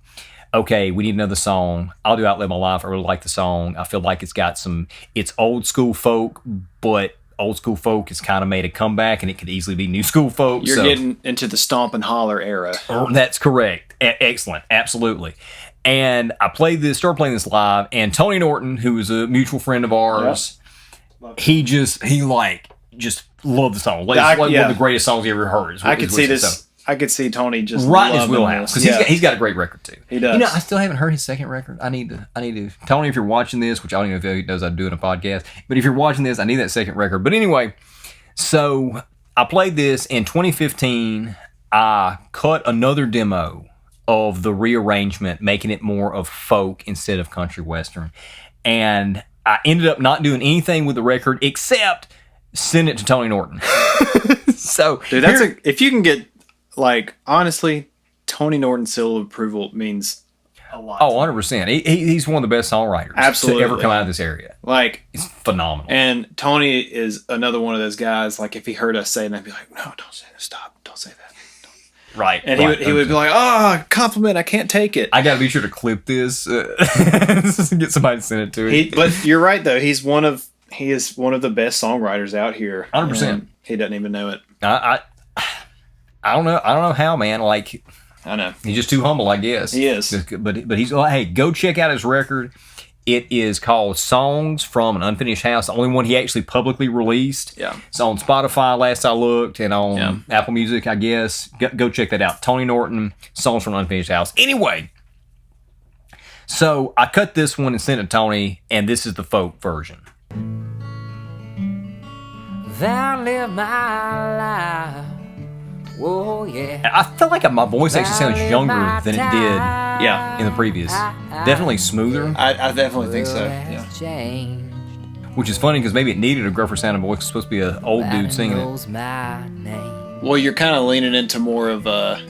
okay, we need another song. I'll do Outlive My Life. I really like the song. I feel like it's old school folk, but old school folk has kind of made a comeback, and it could easily be new school folk. You're getting into the stomp and holler era. That's correct. Excellent. Absolutely. And I started playing this live, and Tony Norton, who is a mutual friend of ours, he just loved the song. Like, it's one of the greatest songs he ever heard. I could see this. I could see Tony just right in his wheelhouse, because he's got a great record too. He does. You know, I still haven't heard his second record. I need to. Tony, if you're watching this, which I don't even know if he knows I'm doing a podcast, but if you're watching this, I need that second record. But anyway, so I played this in 2015. I cut another demo of the rearrangement, making it more of folk instead of country western, and I ended up not doing anything with the record except send it to Tony Norton. So, dude, if you can get, like, honestly, Tony Norton's seal of approval means a lot. Oh, 100%. He's one of the best songwriters to ever come out of this area. Like, it's phenomenal. And Tony is another one of those guys, like, if he heard us say it, I'd be like, no, don't say that. Stop. Don't say that. Right. And he would be like, oh, compliment. I can't take it. I got to be sure to clip this and get somebody to send it to him. But you're right, though. He is one of the best songwriters out here. 100%. He doesn't even know it. I don't know. I don't know how, man. Like, I know he's just too humble, I guess. He is. But he's like, hey, go check out his record. It is called Songs from an Unfinished House, the only one he actually publicly released. Yeah. It's on Spotify last I looked, and on Apple Music, I guess. Go check that out. Tony Norton, Songs from an Unfinished House. Anyway, so I cut this one and sent it to Tony, and this is the folk version. Thou live my life. Whoa, yeah. I feel like my voice actually sounds younger than it did in the previous. Definitely smoother. I definitely think so. Yeah. Which is funny because maybe it needed a gruffer sounding voice. It's supposed to be an old dude singing it. Well, you're kind of leaning into more of the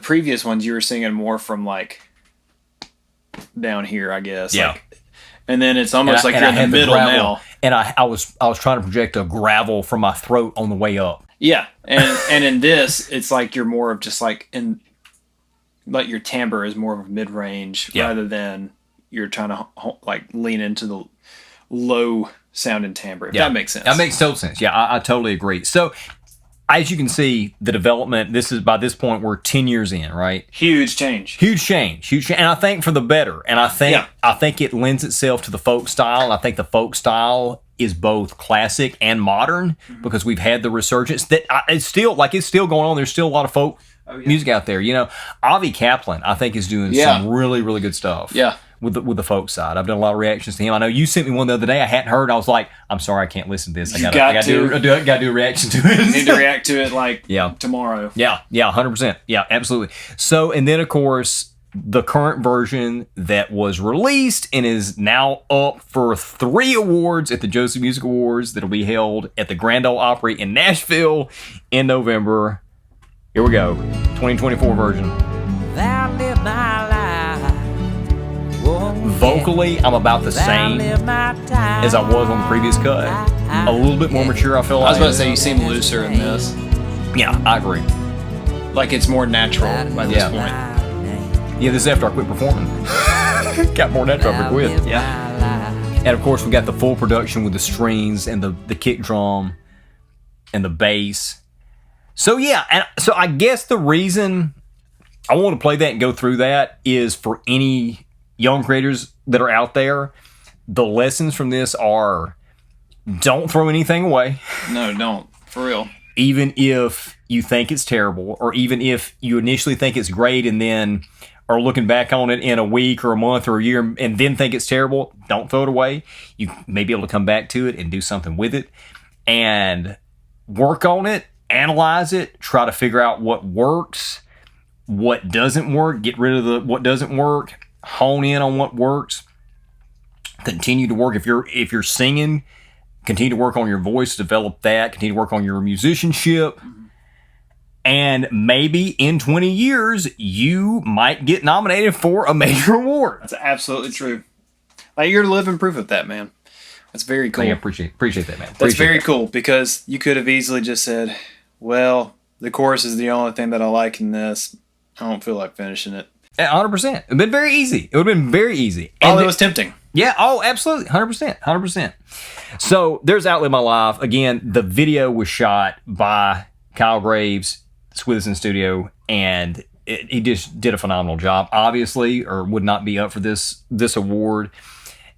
previous ones. You were singing more from like down here, I guess. Yeah. Like, and then it's almost like you're in the middle now. And I was trying to project a gravel from my throat on the way up. Yeah, and in this, it's like you're more of just like like your timbre is more of a mid range rather than you're trying to like lean into the low sounding timbre. If that makes sense. That makes total sense. Yeah, I totally agree. So, as you can see, the development. By this point we're 10 years in, right? Huge change, and I think for the better. And I think it lends itself to the folk style. And I think the folk style is both classic and modern because we've had the resurgence that it's still going on. There's still a lot of folk music out there. You know, Avi Kaplan, I think, is doing some really, really good stuff. Yeah. With the folk side, I've done a lot of reactions to him. I know you sent me one the other day. I hadn't heard. I was like, I'm sorry, I can't listen to this. I gotta do a reaction to it. You need to react to it like tomorrow. Yeah, 100%. Yeah, absolutely. So, and then of course, the current version that was released and is now up for 3 awards at the Joseph Music Awards that'll be held at the Grand Ole Opry in Nashville in November. Here we go, 2024 version. Vocally, I'm about the same as I was on the previous cut. A little bit more mature, I feel like. I was about to say, you seem looser in this. Yeah, I agree. Like it's more natural by this point. Yeah, this is after I quit performing. Got more natural after I quit. Yeah. And of course, we got the full production with the strings and the kick drum and the bass. So yeah, and so I guess the reason I want to play that and go through that is for any young creators that are out there, the lessons from this are don't throw anything away. No, don't. For real. Even if you think it's terrible, or even if you initially think it's great and then are looking back on it in a week or a month or a year and then think it's terrible, don't throw it away. You may be able to come back to it and do something with it and work on it, analyze it, try to figure out what works, what doesn't work, get rid of what doesn't work, hone in on what works, continue to work. If you're singing, continue to work on your voice, develop that, continue to work on your musicianship, and maybe in 20 years, you might get nominated for a major award. That's absolutely true. Like, you're living proof of that, man. That's very cool. I appreciate that, man. That's very cool, because you could have easily just said, well, the chorus is the only thing that I like in this. I don't feel like finishing it. 100%. It'd been very easy. It would have been very easy. And it was tempting. Yeah. Oh, absolutely. 100%. 100%. So there's Outlive My Life. Again, the video was shot by Kyle Graves. It's with us in the studio, and he just did a phenomenal job, obviously, or would not be up for this award.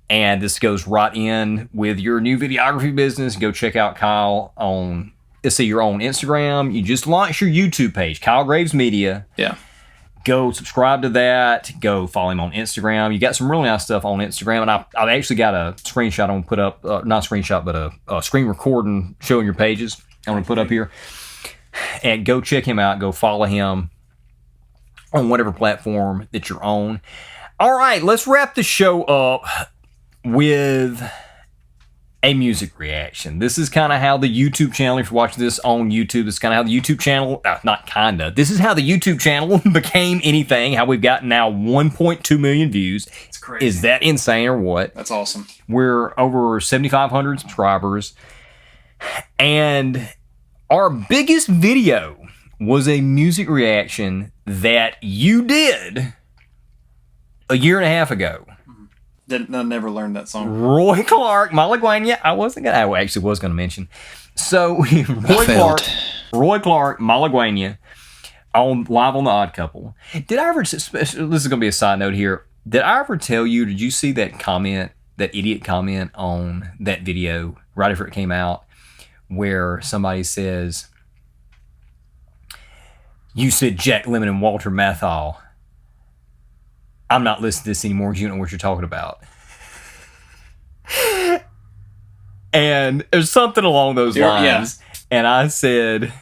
And this goes right in with your new videography business. Go check out Kyle on, let's see, you're on Instagram. You just launched your YouTube page, Kyle Graves Media. Yeah. Go subscribe to that. Go follow him on Instagram. You got some really nice stuff on Instagram. And I've actually got a screenshot I'm going to put up, not a screenshot, but a screen recording showing your pages I'm going to put up here. And go check him out. Go follow him on whatever platform that you're on. All right, let's wrap the show up with a music reaction. This is kind of how the YouTube channel, if you're watching this on YouTube, this is kind of how the YouTube channel, this is how the YouTube channel became anything, how we've got now 1.2 million views. It's crazy. Is that insane or what? That's awesome. We're over 7,500 subscribers. And our biggest video was a music reaction that you did a year and a half ago. I never learned that song. Roy Clark, Malaguena. I actually was going to mention. So, Roy Clark, Malaguena, live on The Odd Couple. Did I ever, this is going to be a side note here. Did I ever tell you, did you see that comment, that idiot comment on that video right after it came out, where somebody says, you said Jack Lemmon and Walter Matthau. I'm not listening to this anymore because you don't know what you're talking about. And there's something along those lines. Yeah. And I said,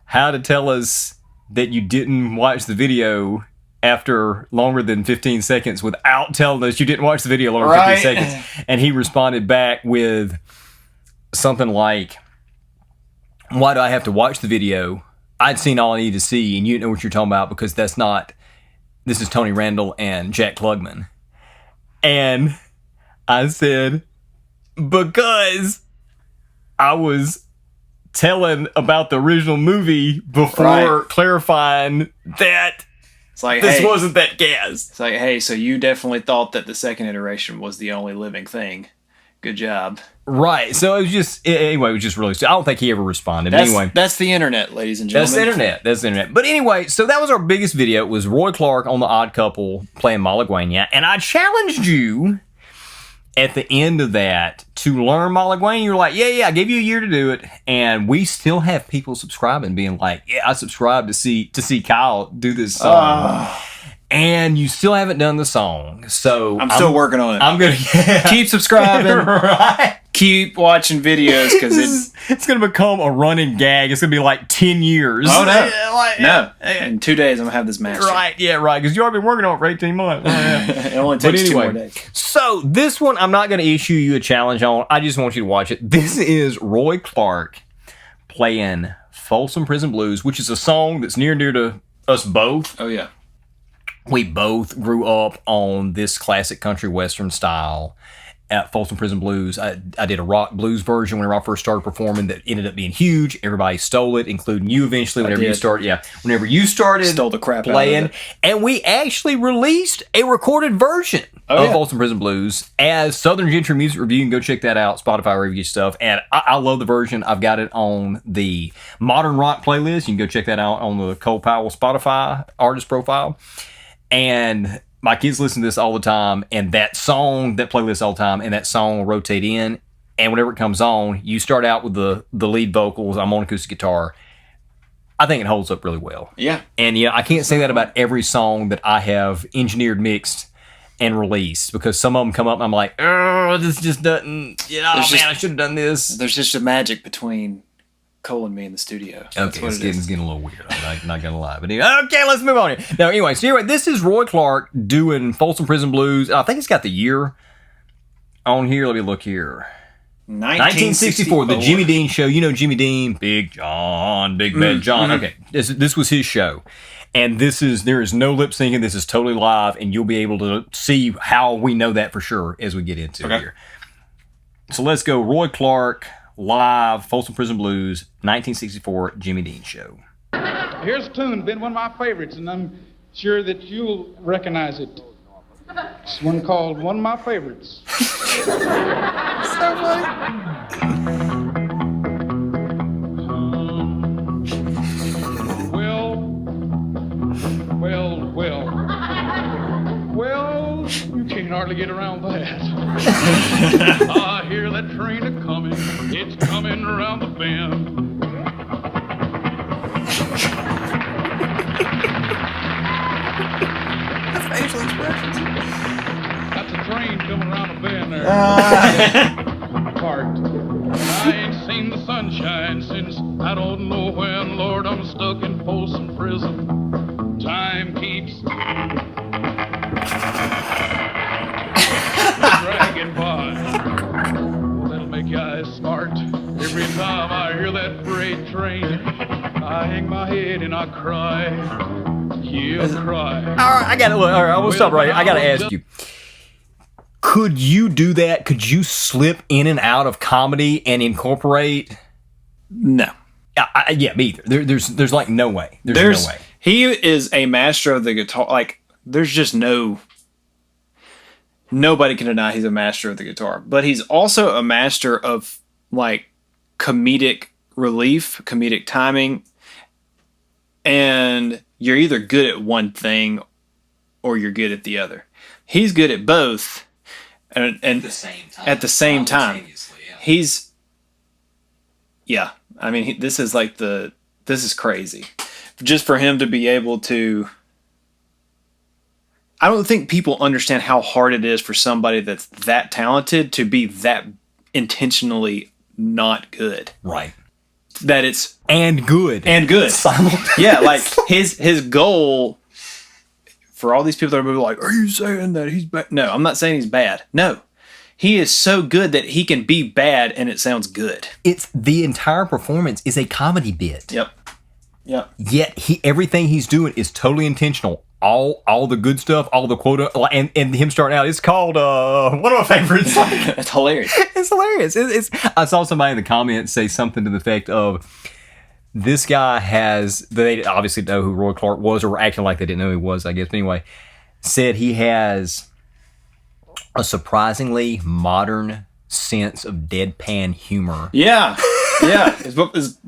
how to tell us that you didn't watch the video after longer than 15 seconds without telling us you didn't watch the video longer than 15 seconds. And he responded back with something like, why do I have to watch the video? I'd seen all I needed to see, and you didn't know what you're talking about because this is Tony Randall and Jack Klugman. And I said, because I was telling about the original movie before clarifying that it's like, this wasn't that gas. It's like, hey, so you definitely thought that the second iteration was the only living thing. Good job. Right. So it was just, anyway, it was just really, I don't think he ever responded. That's the internet, ladies and gentlemen. That's the internet. But anyway, so that was our biggest video. It was Roy Clark on The Odd Couple playing Malaguena. And I challenged you at the end of that to learn Malaguena. You're like, yeah, I gave you a year to do it. And we still have people subscribing, being like, yeah, I subscribed to see Kyle do this song. And you still haven't done the song. So I'm still working on it. I'm going to keep subscribing. Right. Keep watching videos because it's going to become a running gag. It's going to be like 10 years. Oh, no. No. In 2 days, I'm going to have this mastered. Right. Yeah, right. Because you've already been working on it for 18 months. It only takes 2 more days. So this one, I'm not going to issue you a challenge on. I just want you to watch it. This is Roy Clark playing Folsom Prison Blues, which is a song that's near and dear to us both. Oh, yeah. We both grew up on this classic country western style at Folsom Prison Blues. I did a rock blues version whenever I first started performing that ended up being huge. Everybody stole it, including you eventually whenever you started. Whenever you started stole the crap playing. Out of it. And we actually released a recorded version of Folsom Prison Blues as Southern Gentry Music Review. You can go check that out, Spotify review stuff. And I love the version. I've got it on the Modern Rock playlist. You can go check that out on the Cole Powell Spotify artist profile. And my kids listen to this all the time, and that playlist all the time, and that song will rotate in. And whenever it comes on, you start out with the lead vocals. I'm on acoustic guitar. I think it holds up really well. Yeah. And I can't say that about every song that I have engineered, mixed, and released, because some of them come up and I'm like, oh, this just doesn't, I should have done this. There's just a magic between Cole and me in the studio. Okay, it's getting a little weird. I'm not gonna lie. But okay, let's move on here. Now, anyway, this is Roy Clark doing Folsom Prison Blues. I think it's got the year on here. Let me look here. 1964, the Jimmy Dean show. You know Jimmy Dean, Big John, Big Bad John. Okay, this was his show. And there is no lip syncing. This is totally live, and you'll be able to see how we know that for sure as we get into it here. So let's go. Roy Clark, live, Folsom Prison Blues, 1964, Jimmy Dean show. Here's a tune, been one of my favorites, and I'm sure that you'll recognize it. It's one called One of My Favorites. Well, you can't hardly get around that. I hear that train a-coming, it's coming around the bend. The facial expressions. That's a train coming around the bend there. Part. I ain't seen the sunshine since I don't know when. Lord, I'm stuck in Folsom Prison. Time keeps dragging by. Well, that'll make your eyes smart. Every time I hear that freight train, I hang my head and I cry. Yeah, cry. All right, I will stop right here. I got to ask you. Could you do that? Could you slip in and out of comedy and incorporate? No. Yeah, me either. There's like no way. There's no way. He is a master of the guitar. Like, there's just nobody can deny he's a master of the guitar. But he's also a master of, like, comedic relief, comedic timing. And you're either good at one thing or you're good at the other. He's good at both. And at the same time. Yeah. I mean, this is crazy. Just for him to be able to, I don't think people understand how hard it is for somebody that's that talented to be that intentionally not good. Right. That it's and good. Yeah, like his goal for all these people that are like, are you saying that he's bad? No, I'm not saying he's bad. No. He is so good that he can be bad and it sounds good. It's the entire performance is a comedy bit. Yep. Yet everything he's doing is totally intentional. All the good stuff, all the quota, and him starting out. It's called one of my favorites. It's hilarious. It's hilarious. I saw somebody in the comments say something to the effect of, this guy has. They obviously know who Roy Clark was, or were acting like they didn't know who he was. I guess. But anyway, said he has a surprisingly modern sense of deadpan humor. Yeah. His book is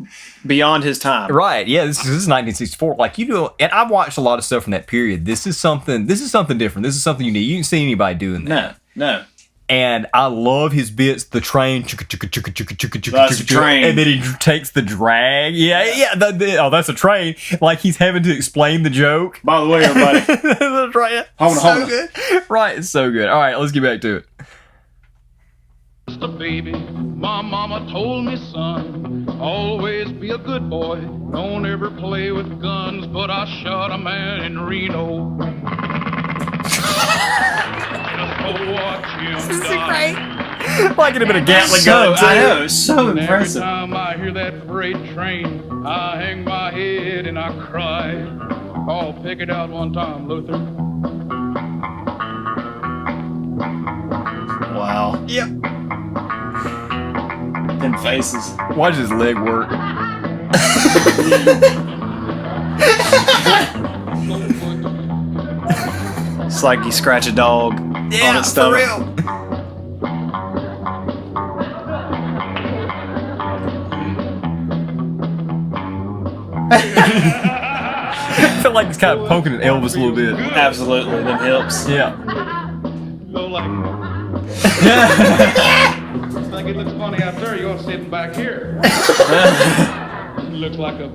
beyond his time. Right. Yeah. This is 1964. Like, you know, and I've watched a lot of stuff from that period. This is something different. This is something unique. You didn't see anybody doing that. No. And I love his bits. The train. That's a train. And then he takes the drag. Yeah. That's a train. Like, he's having to explain the joke. By the way, everybody. That's right. Hold on. Good. Right. It's so good. All right. Let's get back to it. Just a baby, my mama told me, son, always be a good boy. Don't ever play with guns, but I shot a man in Reno. Just go watch him die. Like it'd have been a Gatling gun, too. I know, it's so And impressive. every time I hear that freight train, I hang my head and I cry. Oh, pick it out one time, Luther. Wow. Yep. Them faces. Watch his leg work. It's like you scratch a dog on its stomach. For real. I feel like it's kind of poking at Elvis a little bit. Absolutely, them hips. Yeah. Go like think it looks funny out there. You're sitting back here. Looks like a.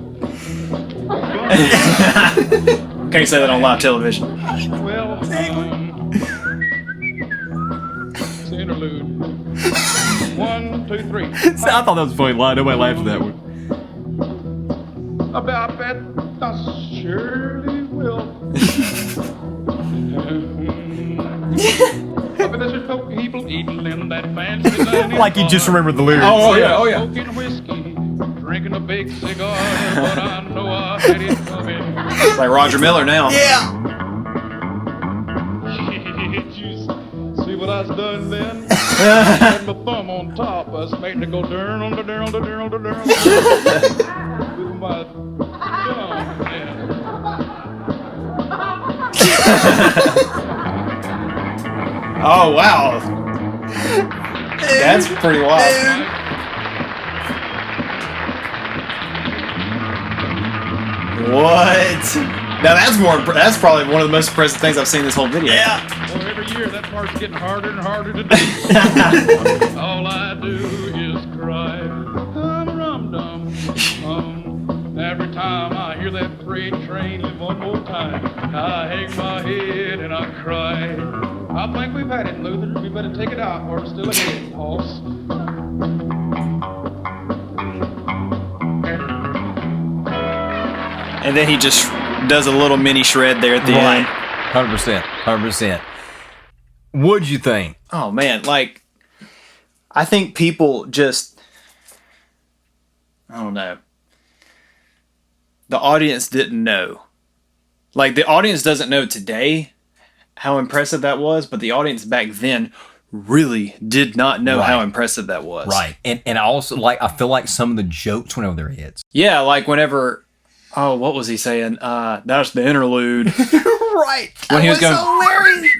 Can't say that on live television. Well, it's an interlude. 1, 2, 3. I thought that was a funny line. Nobody laughed at that one. I bet I surely will. I bet there's people eating in that fancy dining Like you just bar. remembered the lyrics. Oh yeah. Smoking whiskey, drinking a big cigar, but I know I had it coming. It's like Roger Miller now. Yeah. Did you see what I was done then? Had my thumb on top, I was making it go darn on the darn on the darn on the darn. With my thumb, man. Oh wow. That's pretty wild. What? Now that's probably one of the most impressive things I've seen in this whole video. Yeah. Well, every year that part's getting harder and harder to do. All I do is cry. Rum-dum. Every time I hear that freight train leave one more time, I hang my head and I cry. I think we've had it, Luther. We better take it out or it's still ahead, Hoss. And then he just does a little mini shred there at the end. 100%. What'd you think? Oh man, like I think people just I don't know. The audience didn't know. Like the audience doesn't know today how impressive that was, but the audience back then really did not know how impressive that was. Right. And I also like I feel like some of the jokes went over their heads. Yeah, like whenever what was he saying? That's the interlude. Right. When he was going hilarious.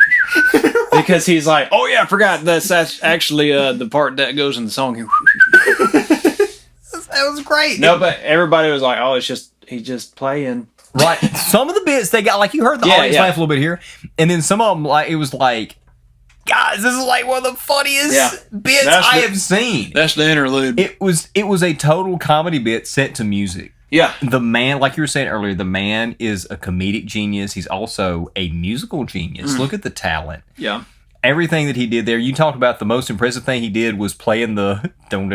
because he's like, oh yeah, I forgot that's actually the part that goes in the song. That was great. No, but everybody was like, oh, he's just playing. Right. Some of the bits they got, like you heard the audience laugh a little bit here, and then some of them, like it was like, guys, this is like one of the funniest bits I have seen. That's the interlude. It was a total comedy bit set to music. Yeah. The man, like you were saying earlier, the man is a comedic genius. He's also a musical genius. Look at the talent. Yeah. Everything that he did there. You talked about the most impressive thing he did was playing the on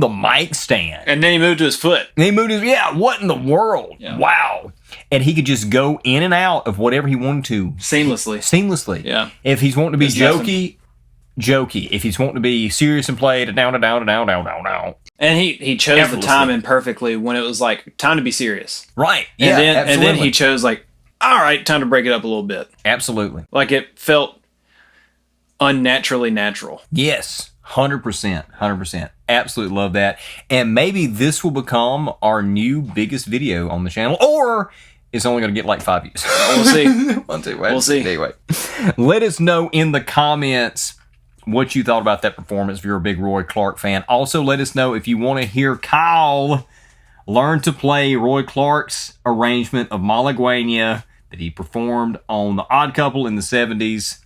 the mic stand. And then he moved to his foot. And he moved his what in the world? Yeah. Wow. And he could just go in and out of whatever he wanted to Seamlessly. Yeah. If he's wanting to be There's jokey. If he's wanting to be serious and play it down. And he chose the timing perfectly when it was like time to be serious. Right. And then he chose like, all right, time to break it up a little bit. Absolutely. Like it felt unnaturally natural. Yes. 100%. Absolutely love that. And maybe this will become our new biggest video on the channel, or it's only going to get like 5 views. We'll see. We'll see. Anyway, let us know in the comments what you thought about that performance if you're a big Roy Clark fan. Also, let us know if you want to hear Kyle learn to play Roy Clark's arrangement of Malagueña that he performed on The Odd Couple in the 70s.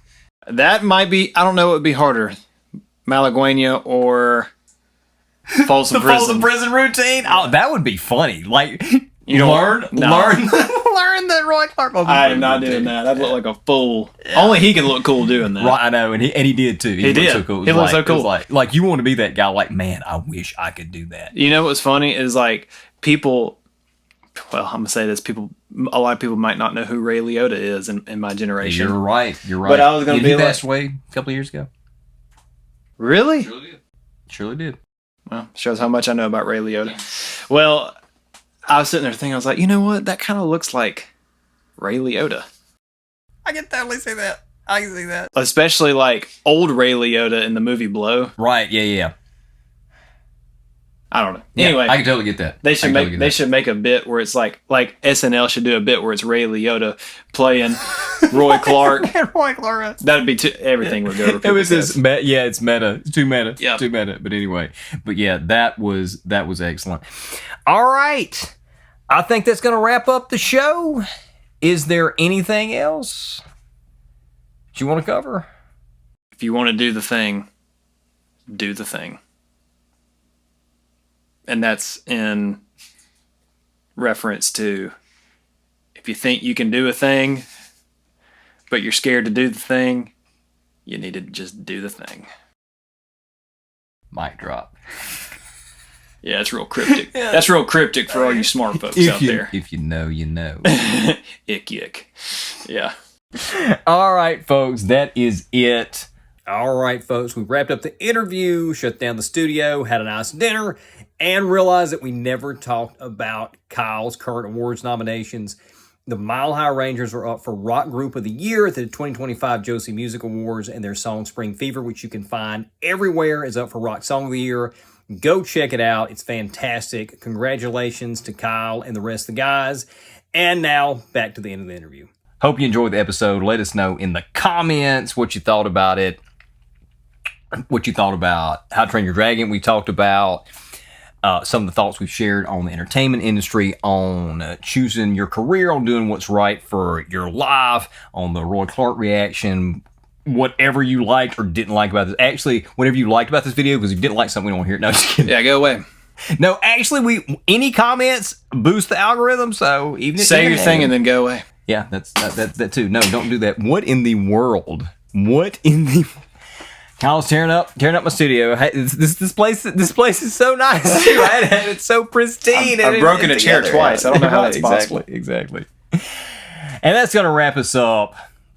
That might be, I don't know what would be harder, Malagueña or Folsom Prison. Folsom Prison routine? Oh, that would be funny. Like, You don't learn learn that Roy Clark. I am not doing that. I'd look like a fool. Only he can look cool doing that. Right, I know, and he did too. He did. So cool. He looked so cool. Like you want to be that guy. Like, man, I wish I could do that. You know what's funny is like people. Well, I'm gonna say this. A lot of people might not know who Ray Liotta is in my generation. You're right. But I was gonna be he like, passed away a couple of years ago. Really? Surely did. Well, shows how much I know about Ray Liotta. Well, I was sitting there thinking, I was like, you know what? That kind of looks like Ray Liotta. I can totally see that. I can see that. Especially like old Ray Liotta in the movie Blow. Right? Yeah. I don't know. Yeah, Anyway, I can totally get that. They should make a bit where it's like SNL should do a bit where it's Ray Liotta playing Roy Clark. Roy Clark. That'd be everything would go. It was just it's meta. It's too meta. Yeah. Too meta. But anyway, that was excellent. All right, I think that's going to wrap up the show. Is there anything else you want to cover? If you want to do the thing, do the thing. And that's in reference to if you think you can do a thing, but you're scared to do the thing, you need to just do the thing. Mic drop. Yeah, it's real cryptic. That's real cryptic for all you smart folks out there. If you know, you know. Ick. Yeah. All right, folks, that is it All right, folks, we wrapped up the interview, shut down the studio, had a nice dinner, and realized that we never talked about Kyle's current awards nominations. The Mile High Rangers are up for Rock Group of the Year at the 2025 Josie Music Awards, and their song Spring Fever, which you can find everywhere, is up for Rock Song of the Year. Go check it out. It's fantastic. Congratulations to Kyle and the rest of the guys. And now, back to the end of the interview. Hope you enjoyed the episode. Let us know in the comments what you thought about it. What you thought about How to Train Your Dragon. We talked about some of the thoughts we've shared on the entertainment industry, on choosing your career, on doing what's right for your life, on the Roy Clark reaction, whatever you liked or didn't like about this. Actually, whatever you liked about this video, because if you didn't like something, we don't want to hear it. No, just kidding. Yeah, go away. No, actually, any comments boost the algorithm, so even if Say your thing and then go away. Yeah, that's that too. No, don't do that. What in the world? What in the... Kyle's tearing up my studio. Hey, this place is so nice too. Right? It's so pristine. I've broken a chair twice. I don't know how that's possible. Exactly. And that's gonna wrap us up.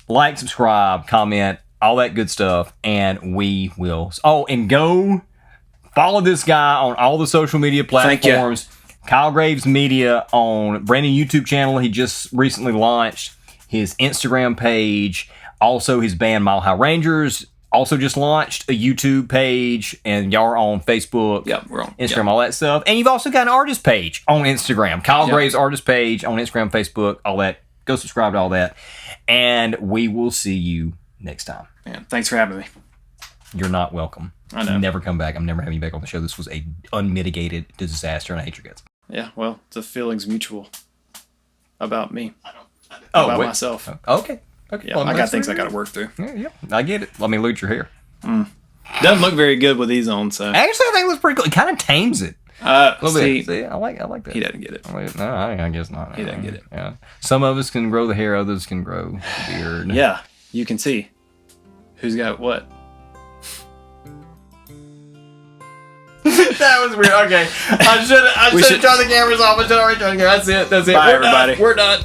Like, subscribe, comment, all that good stuff, and we will. Oh, and go follow this guy on all the social media platforms. Kyle Graves Media on brand new YouTube channel. He just recently launched his Instagram page. Also, his band Mile High Rangers also just launched a YouTube page, and y'all are on Facebook, we're on Instagram, all that stuff. And you've also got an artist page on Instagram. Kyle Graves artist page on Instagram, Facebook, all that. Go subscribe to all that. And we will see you next time. Man, thanks for having me. You're not welcome. I know. Never come back. I'm never having you back on the show. This was a unmitigated disaster, and I hate your guts. Yeah, well, the feeling's mutual about me. About myself. Okay. Yeah, Well, I got things I got to work through. Yeah, I get it. Let me loot your hair. Doesn't look very good with these on, so. Actually, I think it looks pretty cool. It kind of tames it. A little See, bit. See, I like that. he doesn't get it. No, I guess not. He doesn't get it. Yeah. Some of us can grow the hair, others can grow the beard. Yeah, you can see who's got what. That was weird. Okay. I should turn the cameras off. I should already turn the cameras. That's it. Bye, everybody. We're done.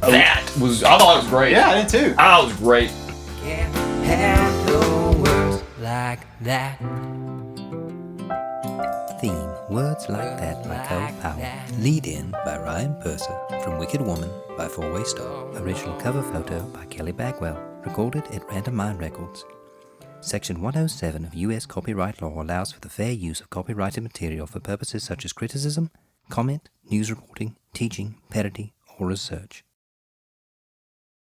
That was, I thought it was great. Yeah, I did too. I was great. Can't handle words like that. Theme, Words Like That by Cole Powell. Lead in by Ryan Purser. From Wicked Woman by Four Way Stop. Original cover photo by Kelly Bagwell. Recorded at Randomine Records. Section 107 of U.S. copyright law allows for the fair use of copyrighted material for purposes such as criticism, comment, news reporting, teaching, parody, or research.